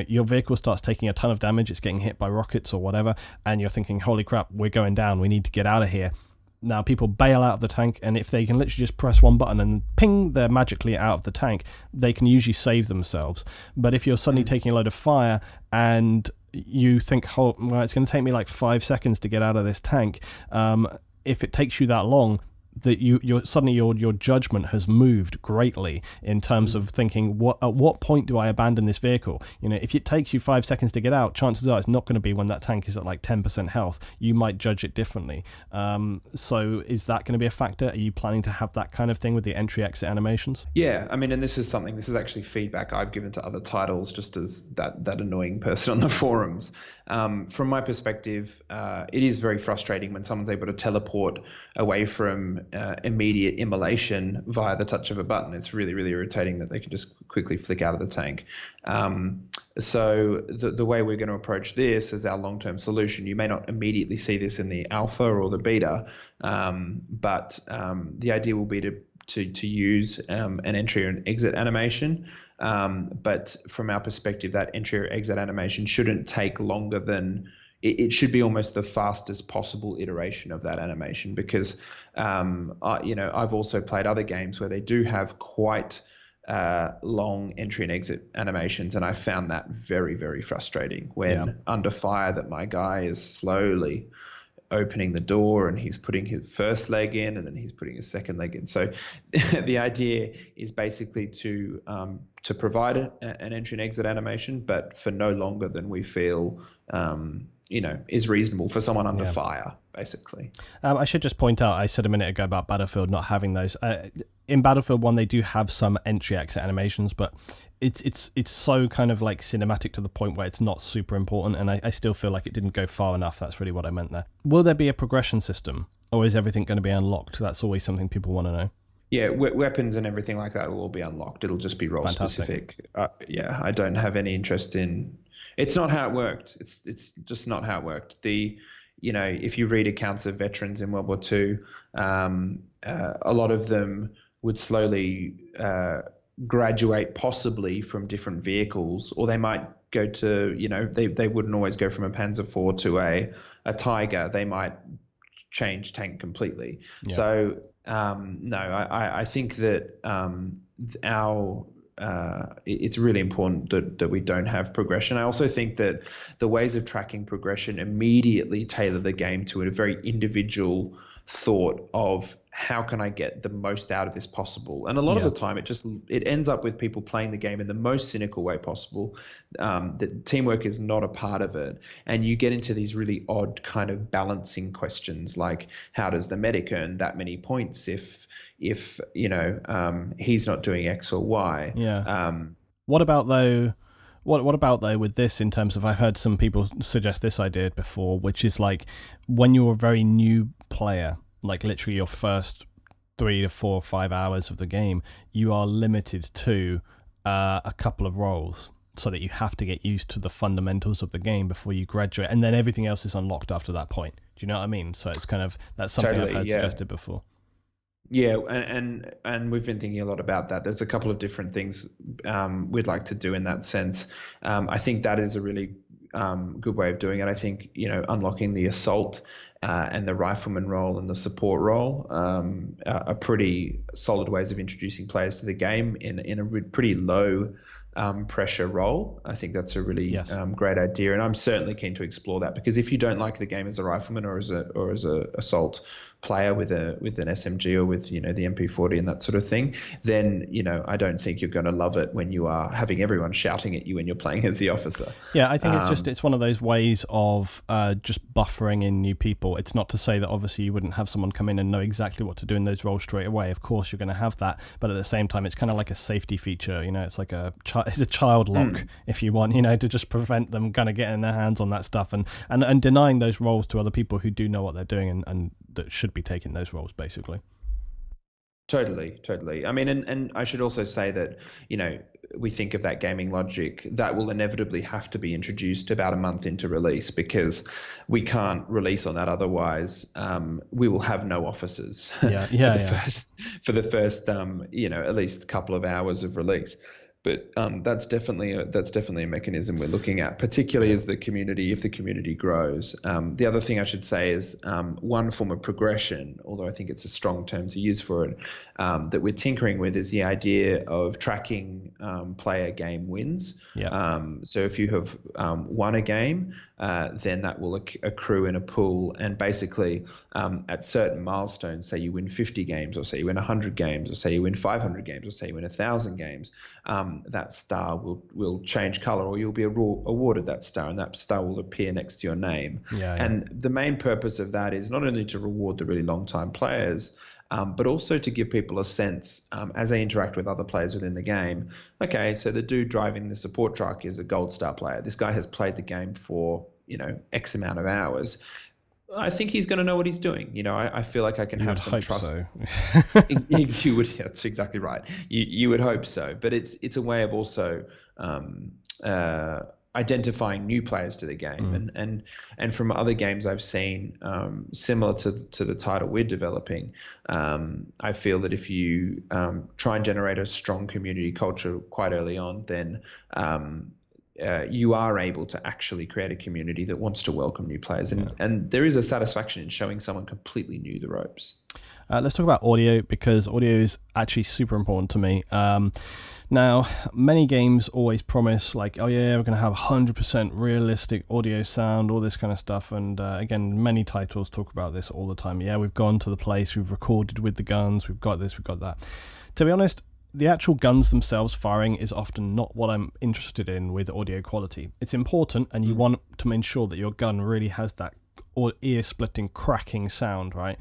Your vehicle starts taking a ton of damage, it's getting hit by rockets or whatever, and you're thinking, holy crap, we're going down, we need to get out of here. Now people bail out of the tank, and if they can literally just press one button and ping, they're magically out of the tank, they can usually save themselves. But if you're suddenly taking a load of fire and you think, oh, well, it's going to take me like 5 seconds to get out of this tank, if it takes you that long, that your judgment has moved greatly in terms of thinking, at what point do I abandon this vehicle? If it takes you 5 seconds to get out, chances are it's not going to be when that tank is at like 10% health. You might judge it differently. So is that going to be a factor? Are you planning to have that kind of thing with the entry-exit animations? Yeah, I mean, and this is actually feedback I've given to other titles, just as that annoying person on the forums. From my perspective, it is very frustrating when someone's able to teleport away from immediate immolation via the touch of a button. It's really, really irritating that they can just quickly flick out of the tank. So the way we're going to approach this is our long-term solution. You may not immediately see this in the alpha or the beta, but the idea will be to use an entry and exit animation. But from our perspective, that entry or exit animation shouldn't take longer than it should be almost the fastest possible iteration of that animation, because I've also played other games where they do have quite long entry and exit animations, and I found that very, very frustrating when under fire that my guy is slowly opening the door and he's putting his first leg in and then he's putting his second leg in. So the idea is basically to provide an entry and exit animation, but for no longer than we feel is reasonable for someone under fire, basically. I should just point out, I said a minute ago about Battlefield not having those. In Battlefield 1, they do have some entry-exit animations, but it's so kind of like cinematic to the point where it's not super important, and I still feel like it didn't go far enough. That's really what I meant there. Will there be a progression system, or is everything going to be unlocked? That's always something people want to know. Yeah, weapons and everything like that will all be unlocked. It'll just be role-specific. I don't have any interest in... It's not how it worked. It's just not how it worked. If you read accounts of veterans in World War II, a lot of them would slowly graduate possibly from different vehicles, or they might go to, they wouldn't always go from a Panzer IV to a Tiger. They might change tank completely. Yeah. So, no, I think that it's really important that we don't have progression. I also think that the ways of tracking progression immediately tailor the game to a very individual thought of how can I get the most out of this possible. And a lot of the time it ends up with people playing the game in the most cynical way possible. That teamwork is not a part of it. And you get into these really odd kind of balancing questions like, how does the medic earn that many points if he's not doing X or Y? Yeah. What about though with this, in terms of, I've heard some people suggest this idea before, which is like when you're a very new player, like literally your first 3 to 4 or 5 hours of the game, you are limited to a couple of roles, so that you have to get used to the fundamentals of the game before you graduate, and then everything else is unlocked after that point. Do you know what I mean? So it's kind of, that's something totally, I've heard suggested before. Yeah, and we've been thinking a lot about that. There's a couple of different things we'd like to do in that sense. I think that is a really good way of doing it. I think, unlocking the assault and the rifleman role and the support role are pretty solid ways of introducing players to the game in a pretty low pressure role. I think that's a really great idea, and I'm certainly keen to explore that, because if you don't like the game as a rifleman or as a assault player with an SMG or with the MP40 and that sort of thing, then I don't think you're going to love it when you are having everyone shouting at you when you're playing as the officer. Yeah, I think it's one of those ways of just buffering in new people. It's not to say that obviously you wouldn't have someone come in and know exactly what to do in those roles straight away. Of course you're going to have that, but at the same time it's kind of like a safety feature. It's like it's a child lock, if you want, to just prevent them kind of getting their hands on that stuff and denying those roles to other people who do know what they're doing and that should be taking those roles, basically. Totally. I mean, and I should also say that, we think of that gaming logic that will inevitably have to be introduced about a month into release, because we can't release on that. Otherwise, we will have no officers for the first at least couple of hours of release. But that's definitely a mechanism we're looking at, particularly if the community grows. The other thing I should say is one form of progression, although I think it's a strong term to use for it, that we're tinkering with, is the idea of tracking player game wins. Yeah. So if you have won a game, then that will accrue in a pool, and basically at certain milestones, say you win 50 games, or say you win 100 games, or say you win 500 games, or say you win 1,000 games, that star will change color, or you'll be awarded that star, and that star will appear next to your name. And the main purpose of that is not only to reward the really long time players, but also to give people a sense as they interact with other players within the game. Okay, so the dude driving the support truck is a gold star player. This guy has played the game for X amount of hours. I think he's going to know what he's doing. I feel like I can have some trust. So. You would. That's exactly right. You would hope so, but it's a way of also identifying new players to the game, and from other games I've seen similar to the title we're developing. I feel that if you try and generate a strong community culture quite early on, then you are able to actually create a community that wants to welcome new players, and there is a satisfaction in showing someone completely new the ropes. Let's talk about audio, because audio is actually super important to me. Now, many games always promise like, oh yeah, we're going to have 100% realistic audio sound, all this kind of stuff. And again, many titles talk about this all the time. Yeah, we've gone to the place, we've recorded with the guns, we've got this, we've got that. To be honest, the actual guns themselves firing is often not what I'm interested in with audio quality. It's important, and you want to ensure that your gun really has that ear-splitting, cracking sound, right?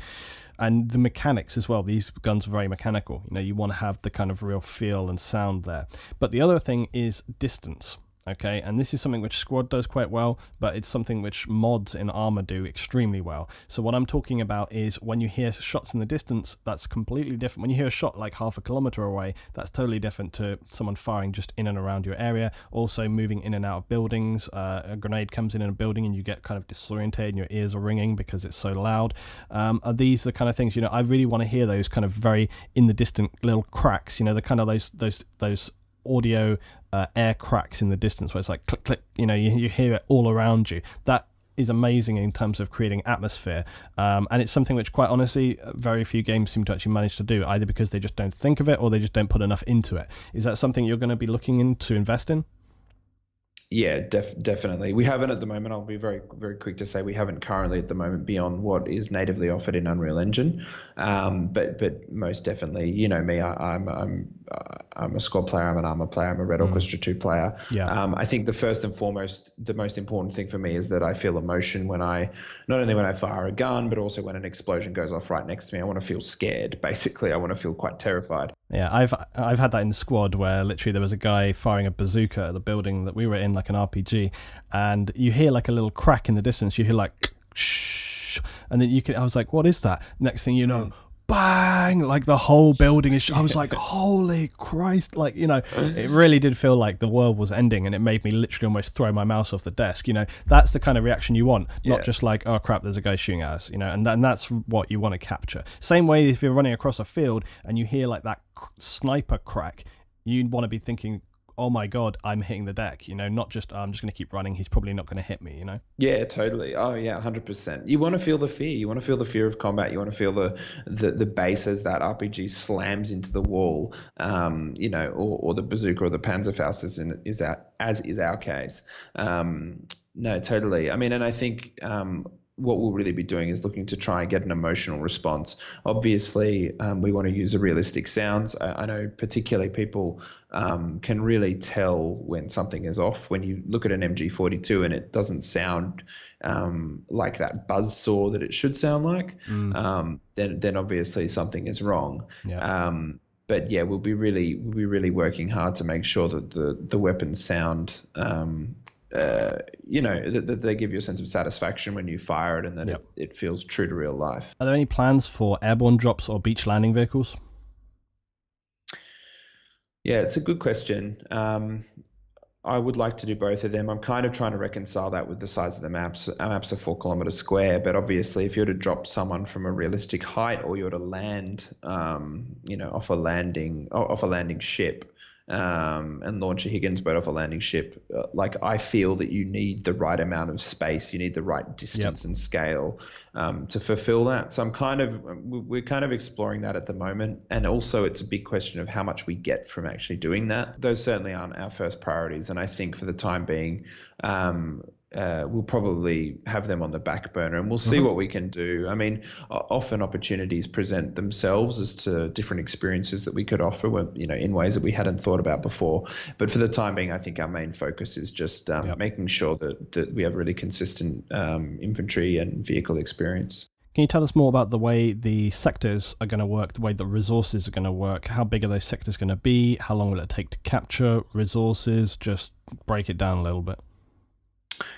And the mechanics as well. These guns are very mechanical. You know, you want to have the kind of real feel and sound there. But the other thing is distance. Okay, and this is something which Squad does quite well, but it's something which mods in ARMA do extremely well. So what I'm talking about is when you hear shots in the distance, that's completely different. When you hear a shot like half a kilometer away, that's totally different to someone firing just in and around your area. Also moving in and out of buildings. A grenade comes in a building and you get kind of disorientated and your ears are ringing because it's so loud. Are these the kind of things, you know, I really want to hear those kind of very in the distant little cracks, you know, the kind of those audio air cracks in the distance where it's like click click, you know, you hear it all around you. That is amazing in terms of creating atmosphere, and it's something which quite honestly very few games seem to actually manage to do, either because they just don't think of it or they just don't put enough into it. Is that something you're going to be looking in to invest in? Yeah, definitely. We haven't at the moment. I'll be very, very quick to say we haven't currently at the moment beyond what is natively offered in Unreal Engine. But most definitely, you know me. I'm a Squad player. I'm an ARMA player. I'm a Red Orchestra 2 player. Yeah. I think the first and foremost, the most important thing for me is that I feel emotion when not only when I fire a gun, but also when an explosion goes off right next to me. I want to feel scared. Basically, I want to feel quite terrified. Yeah, I've had that in Squad where literally there was a guy firing a bazooka at the building that we were in, like an RPG, and you hear like a little crack in the distance. You hear like shh, and then I was like, what is that? Next thing you know, bang, like the whole building is I was like, holy Christ, like, you know, it really did feel like the world was ending, and it made me literally almost throw my mouse off the desk. You know, that's the kind of reaction you want, not just like, oh crap, there's a guy shooting at us, you know, and that's what you want to capture. Same way if you're running across a field and you hear like that sniper crack, you want to be thinking, oh my god, I'm hitting the deck, you know, not just I'm just going to keep running, he's probably not going to hit me, you know. Yeah, totally. Oh yeah, 100%. You want to feel the fear. You want to feel the fear of combat. You want to feel the bass as that RPG slams into the wall, you know, or the bazooka or the Panzerfaust as is our case. No, totally. I mean, and I think what we'll really be doing is looking to try and get an emotional response. Obviously, we want to use the realistic sounds. I know particularly people can really tell when something is off. When you look at an MG42 and it doesn't sound like that buzz saw that it should sound like, then obviously something is wrong. Yeah. But yeah, we'll be really working hard to make sure that the weapons sound you know, that they give you a sense of satisfaction when you fire it, and that it feels true to real life. Are there any plans for airborne drops or beach landing vehicles? Yeah, it's a good question. I would like to do both of them. I'm kind of trying to reconcile that with the size of the maps. Our maps are 4 kilometers square, but obviously if you're to drop someone from a realistic height, or you're to land, you know, off a landing ship, and launch a Higgins boat off a landing ship, like I feel that you need the right amount of space, you need the right distance and scale to fulfill that. So we're kind of exploring that at the moment, and also it's a big question of how much we get from actually doing that. Those certainly aren't our first priorities, and I think for the time being, we'll probably have them on the back burner, and we'll see what we can do. I mean, often opportunities present themselves as to different experiences that we could offer, you know, in ways that we hadn't thought about before. But for the time being, I think our main focus is just making sure that we have really consistent infantry and vehicle experience. Can you tell us more about the way the sectors are going to work, the way the resources are going to work? How big are those sectors going to be? How long will it take to capture resources? Just break it down a little bit.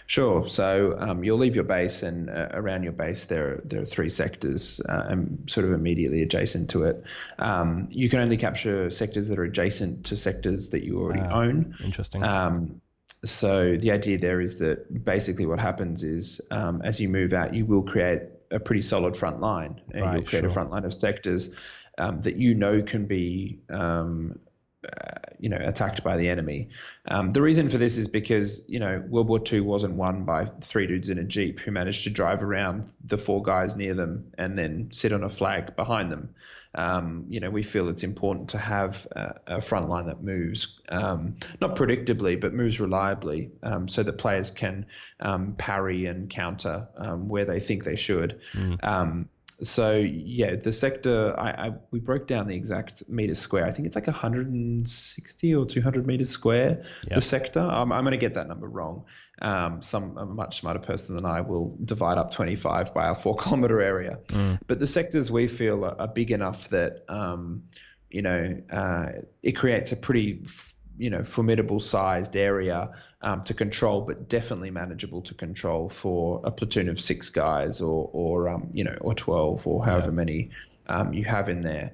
Sure. So you'll leave your base, and around your base there are 3 sectors, and sort of immediately adjacent to it. You can only capture sectors that are adjacent to sectors that you already own. Interesting. So the idea there is that basically what happens is, as you move out, you will create a pretty solid front line, and you'll create a front line of sectors that you know can be attacked by the enemy. The reason for this is because, World War II wasn't won by three dudes in a Jeep who managed to drive around the four guys near them and then sit on a flag behind them. We feel it's important to have a front line that moves, not predictably, but moves reliably, so that players can parry and counter where they think they should. The sector, we broke down the exact meters square. I think it's like 160 or 200 meters square, the sector. I'm going to get that number wrong. A much smarter person than I will divide up 25 by our 4-kilometer area. But the sectors we feel are big enough that, it creates a pretty formidable sized area to control, but definitely manageable to control for a platoon of 6 guys or 12 or however many you have in there.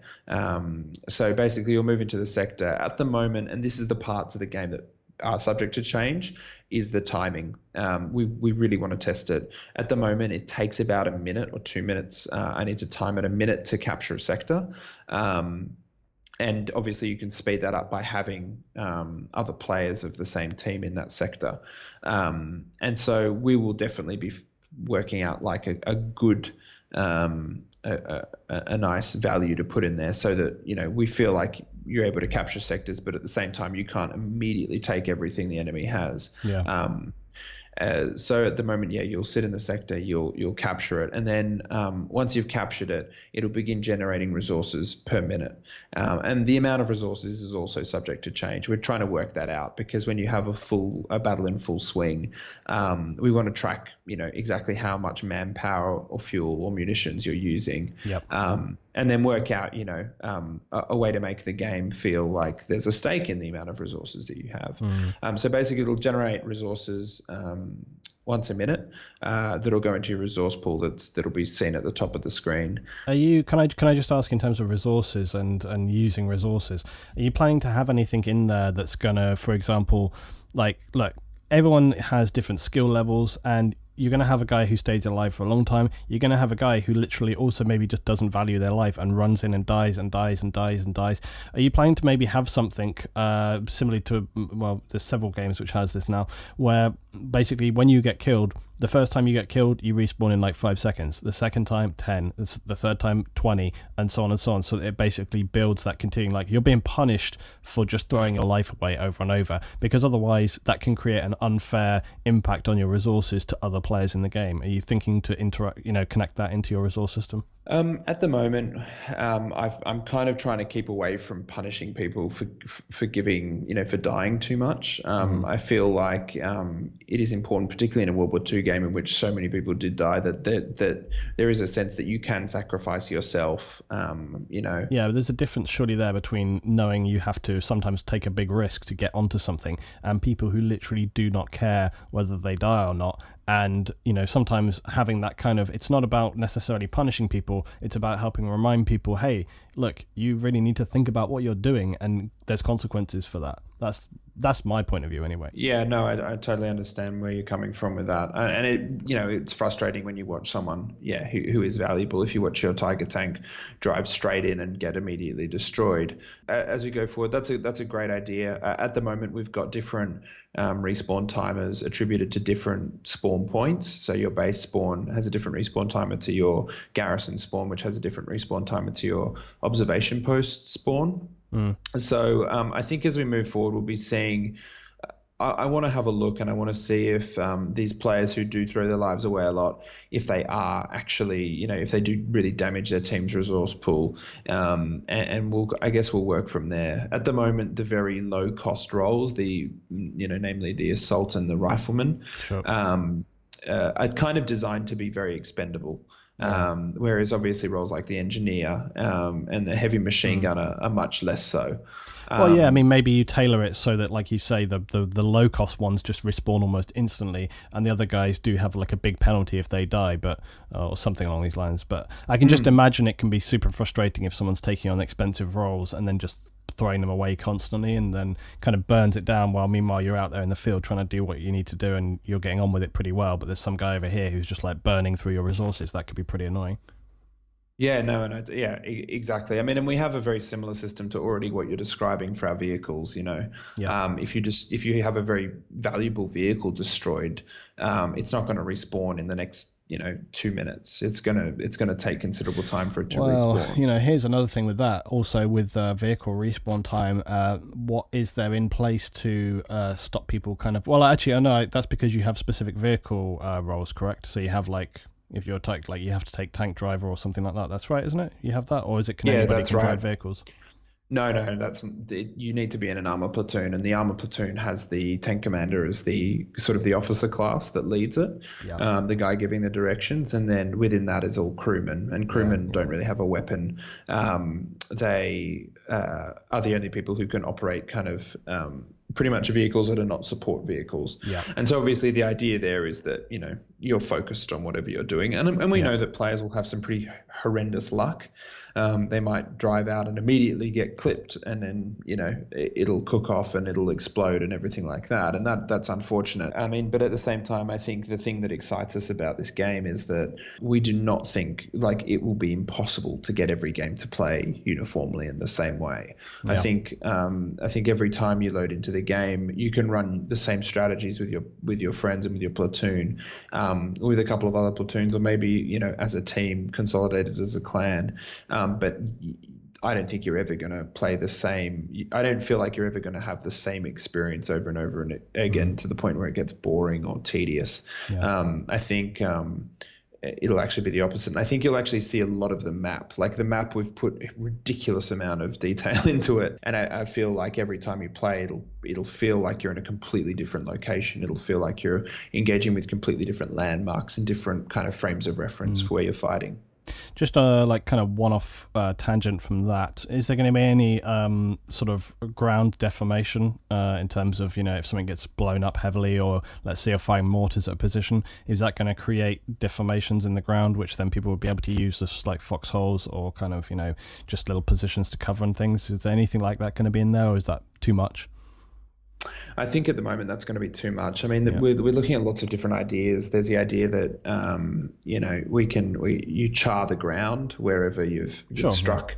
So basically you'll move into the sector. At the moment, and this is the parts of the game that are subject to change, is the timing. We really want to test it. At the moment, it takes about a minute or 2 minutes. I need to time it a minute to capture a sector. And obviously you can speed that up by having other players of the same team in that sector. And so we will definitely be working out like a good, a nice value to put in there so that, we feel like you're able to capture sectors, but at the same time, you can't immediately take everything the enemy has. So at the moment, you'll sit in the sector, you'll capture it, and then once you've captured it, it'll begin generating resources per minute. And the amount of resources is also subject to change. We're trying to work that out because when you have a battle in full swing, we want to track, exactly how much manpower or fuel or munitions you're using. And then work out, a way to make the game feel like there's a stake in the amount of resources that you have. So basically, it'll generate resources once a minute that'll go into your resource pool that'll be seen at the top of the screen. Can I just ask in terms of resources and using resources? Are you planning to have anything in there that's gonna, for example, look, everyone has different skill levels, and you're going to have a guy who stays alive for a long time. You're going to have a guy who literally also maybe just doesn't value their life and runs in and dies and dies and dies and dies. Are you planning to maybe have something similar to, well, there's several games which has this now, where basically when you get killed, the first time you get killed, you respawn in like 5 seconds. The second time, 10. The third time, 20, and so on and so on. So it basically builds that continuing, like you're being punished for just throwing your life away over and over, because otherwise that can create an unfair impact on your resources to other players in the game. Are you thinking to connect that into your resource system? At the moment, I'm kind of trying to keep away from punishing people for giving, for dying too much. I feel like it is important, particularly in a World War II game in which so many people did die, that there is a sense that you can sacrifice yourself. Yeah, there's a difference surely there between knowing you have to sometimes take a big risk to get onto something, and people who literally do not care whether they die or not. And, sometimes having that kind of, it's not about necessarily punishing people, it's about helping remind people, hey, look, you really need to think about what you're doing, and there's consequences for that. That's my point of view anyway. Yeah, no, I totally understand where you're coming from with that. And it, it's frustrating when you watch someone, who is valuable. If you watch your Tiger tank drive straight in and get immediately destroyed. As we go forward, that's a great idea. At the moment, we've got different respawn timers attributed to different spawn points. So your base spawn has a different respawn timer to your garrison spawn, which has a different respawn timer to your observation post spawn. So I think as we move forward, we'll be seeing, I want to have a look, and I want to see if these players who do throw their lives away a lot, if they are actually, if they do really damage their team's resource pool, and I guess we'll work from there. At the moment, the very low cost roles, namely the assault and the rifleman, sure. Are kind of designed to be very expendable. Whereas obviously roles like the engineer and the heavy machine gun are much less so. Well, yeah, I mean, maybe you tailor it so that, like you say, the low-cost ones just respawn almost instantly, and the other guys do have like a big penalty if they die, or something along these lines. But I can just imagine it can be super frustrating if someone's taking on expensive roles and then just throwing them away constantly, and then kind of burns it down, while meanwhile you're out there in the field trying to do what you need to do, and you're getting on with it pretty well, but there's some guy over here who's just like burning through your resources. That could be pretty annoying. Yeah, no, no, yeah, exactly. I mean, and we have a very similar system to already what you're describing for our vehicles. Yeah. If you have a very valuable vehicle destroyed, it's not going to respawn in the next 2 minutes. It's gonna take considerable time for it to Well, respawn. here's another thing with that. Also, with vehicle respawn time, what is there in place to stop people kind of? Well, actually, I know that's because you have specific vehicle roles, correct? So you have like, if you're like you have to take tank driver or something like that. That's right, isn't it? You have that, or is it can Yeah, anybody that's can right. drive vehicles? No, no, you need to be in an armor platoon, and the armor platoon has the tank commander as the sort of the officer class that leads it, Yeah. the guy giving the directions, and then within that is all crewmen, and Yeah. crewmen don't really have a weapon. They are the only people who can operate kind of pretty much vehicles that are not support vehicles. Yeah. And so obviously the idea there is that you're focused on whatever you're doing, and we Yeah. know that players will have some pretty horrendous luck. They might drive out and immediately get clipped, and then it'll cook off and it'll explode and everything like that, and that's unfortunate. I mean, but at the same time, I think the thing that excites us about this game is that we do not think like it will be impossible to get every game to play uniformly in the same way. Yeah. I think every time you load into the game, you can run the same strategies with your friends and with your platoon, with a couple of other platoons, or maybe as a team consolidated as a clan. But I don't think you're ever going to play the same. I don't feel like you're ever going to have the same experience over and over and again to the point where it gets boring or tedious. Yeah. I think it'll actually be the opposite. And I think you'll actually see a lot of the map. Like the map, we've put a ridiculous amount of detail into it. And I feel like every time you play, it'll feel like you're in a completely different location. It'll feel like you're engaging with completely different landmarks and different kind of frames of reference for where you're fighting. Just like kind of one-off tangent from that. Is there going to be any sort of ground deformation in terms of if something gets blown up heavily, or let's say you're firing mortars at a position? Is that going to create deformations in the ground, which then people would be able to use as like foxholes or kind of just little positions to cover and things? Is there anything like that going to be in there, or is that too much? I think at the moment that's going to be too much. I mean, we're looking at lots of different ideas. There's the idea that you char the ground wherever you've struck.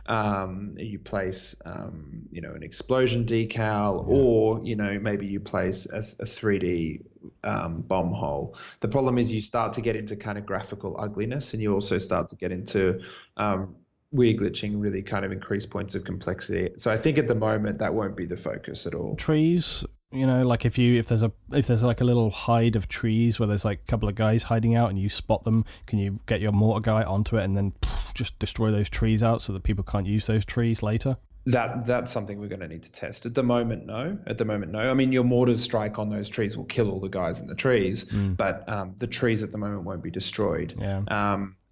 You place an explosion decal, or maybe you place a 3D bomb hole. The problem is you start to get into kind of graphical ugliness, and you also start to get into weird glitching, really kind of increased points of complexity. So I think at the moment that won't be the focus at all. Trees, like if there's like a little hide of trees where there's like a couple of guys hiding out and you spot them, can you get your mortar guy onto it and then just destroy those trees out so that people can't use those trees later? That's something we're going to need to test. At the moment, no. I mean, your mortar strike on those trees will kill all the guys in the trees, but the trees at the moment won't be destroyed. Yeah.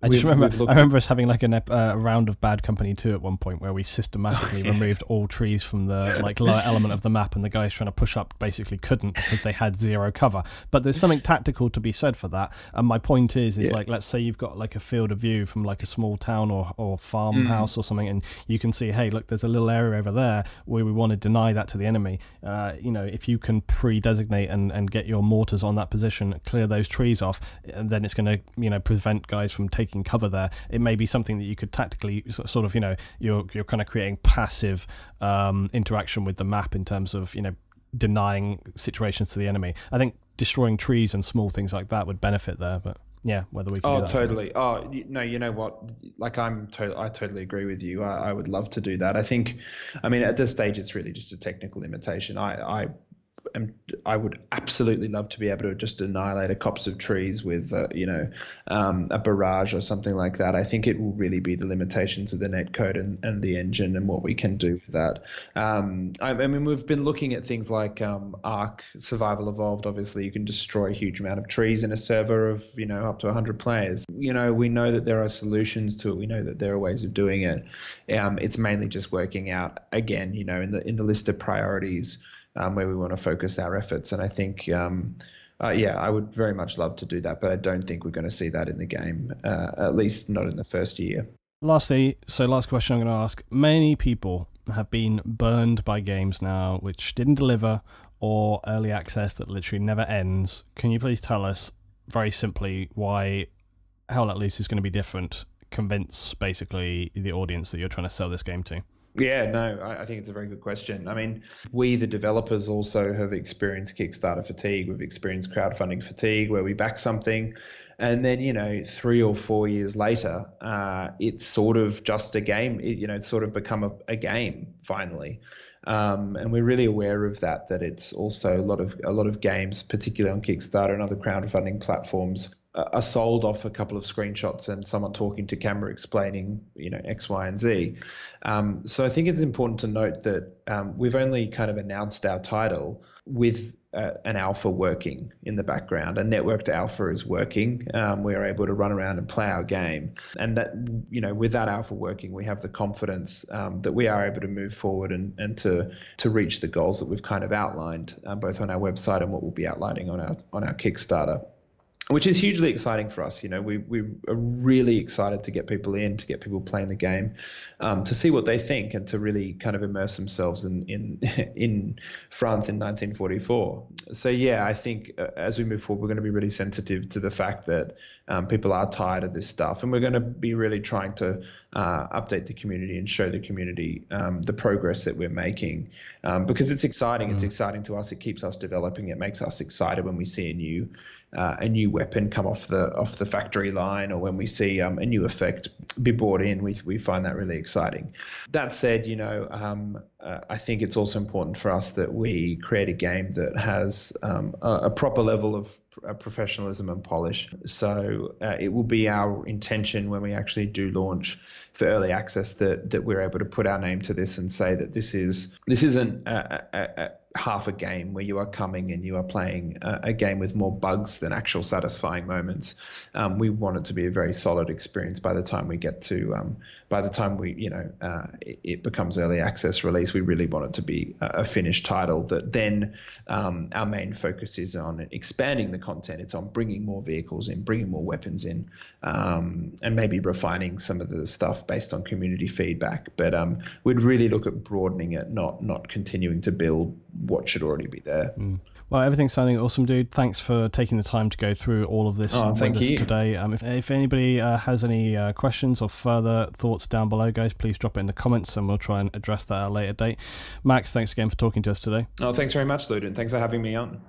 I remember us having like a round of Bad Company 2 at one point where we systematically removed all trees from the like lower element of the map, and the guys trying to push up basically couldn't because they had zero cover. But there's something tactical to be said for that. And my point is like, let's say you've got like a field of view from like a small town or farmhouse or something, and you can see, hey, look, there's a little area over there where we want to deny that to the enemy. If you can pre-designate and get your mortars on that position, clear those trees off, and then it's going to prevent guys from taking cover there. It may be something that you could tactically sort of you're kind of creating passive interaction with the map in terms of denying situations to the enemy. I think destroying trees and small things like that would benefit there, but yeah, whether we can do that. Totally. Oh, no, you know what? Like I totally agree with you. I would love to do that. I mean, at this stage, it's really just a technical limitation. I would absolutely love to be able to just annihilate a copse of trees with, a barrage or something like that. I think it will really be the limitations of the netcode and the engine and what we can do for that. I mean, we've been looking at things like Ark Survival Evolved. Obviously, you can destroy a huge amount of trees in a server of, up to 100 players. We know that there are solutions to it. We know that there are ways of doing it. It's mainly just working out, again, in the list of priorities, where we want to focus our efforts. And I think, I would very much love to do that, but I don't think we're going to see that in the game, at least not in the first year. Last question I'm going to ask. Many people have been burned by games now which didn't deliver, or early access that literally never ends. Can you please tell us very simply why Hell Let Loose is going to be different convince basically the audience that you're trying to sell this game to? Yeah, no, I think it's a very good question. I mean, we, the developers, also have experienced Kickstarter fatigue. We've experienced crowdfunding fatigue where we back something and then, 3 or 4 years later, it's sort of just a game. It's sort of become a game finally. And we're really aware of that it's also a lot of games, particularly on Kickstarter and other crowdfunding platforms, are sold off a couple of screenshots and someone talking to camera explaining, X, Y, and Z. So I think it's important to note that we've only kind of announced our title with an alpha working in the background. A networked alpha is working. We are able to run around and play our game. And that, with that alpha working, we have the confidence that we are able to move forward and to reach the goals that we've kind of outlined, both on our website and what we'll be outlining on our Kickstarter. Which is hugely exciting for us. We are really excited to get people in, to get people playing the game, to see what they think, and to really kind of immerse themselves in France in 1944. So yeah, I think as we move forward, we're going to be really sensitive to the fact that people are tired of this stuff, and we're going to be really trying to update the community and show the community the progress that we're making, because it's exciting. It's exciting to us. It keeps us developing. It makes us excited when we see a new weapon come off the factory line, or when we see a new effect be brought in. We find that really exciting. That said, I think it's also important for us that we create a game that has a proper level of professionalism and polish. So it will be our intention when we actually do launch for early access that we're able to put our name to this and say that this isn't a half a game where you are coming and you are playing a game with more bugs than actual satisfying moments. We want it to be a very solid experience by the time we get to, it becomes early access release. We really want it to be a finished title that then our main focus is on expanding the content. It's on bringing more vehicles in, bringing more weapons in, and maybe refining some of the stuff based on community feedback. But we'd really look at broadening it, not continuing to build what should already be there. Well, everything's sounding awesome, dude. Thanks for taking the time to go through all of this with us today. If anybody has any questions or further thoughts down below, guys, please drop it in the comments and we'll try and address that at a later date. Max, thanks again for talking to us today. Thanks very much, Luden. Thanks for having me on.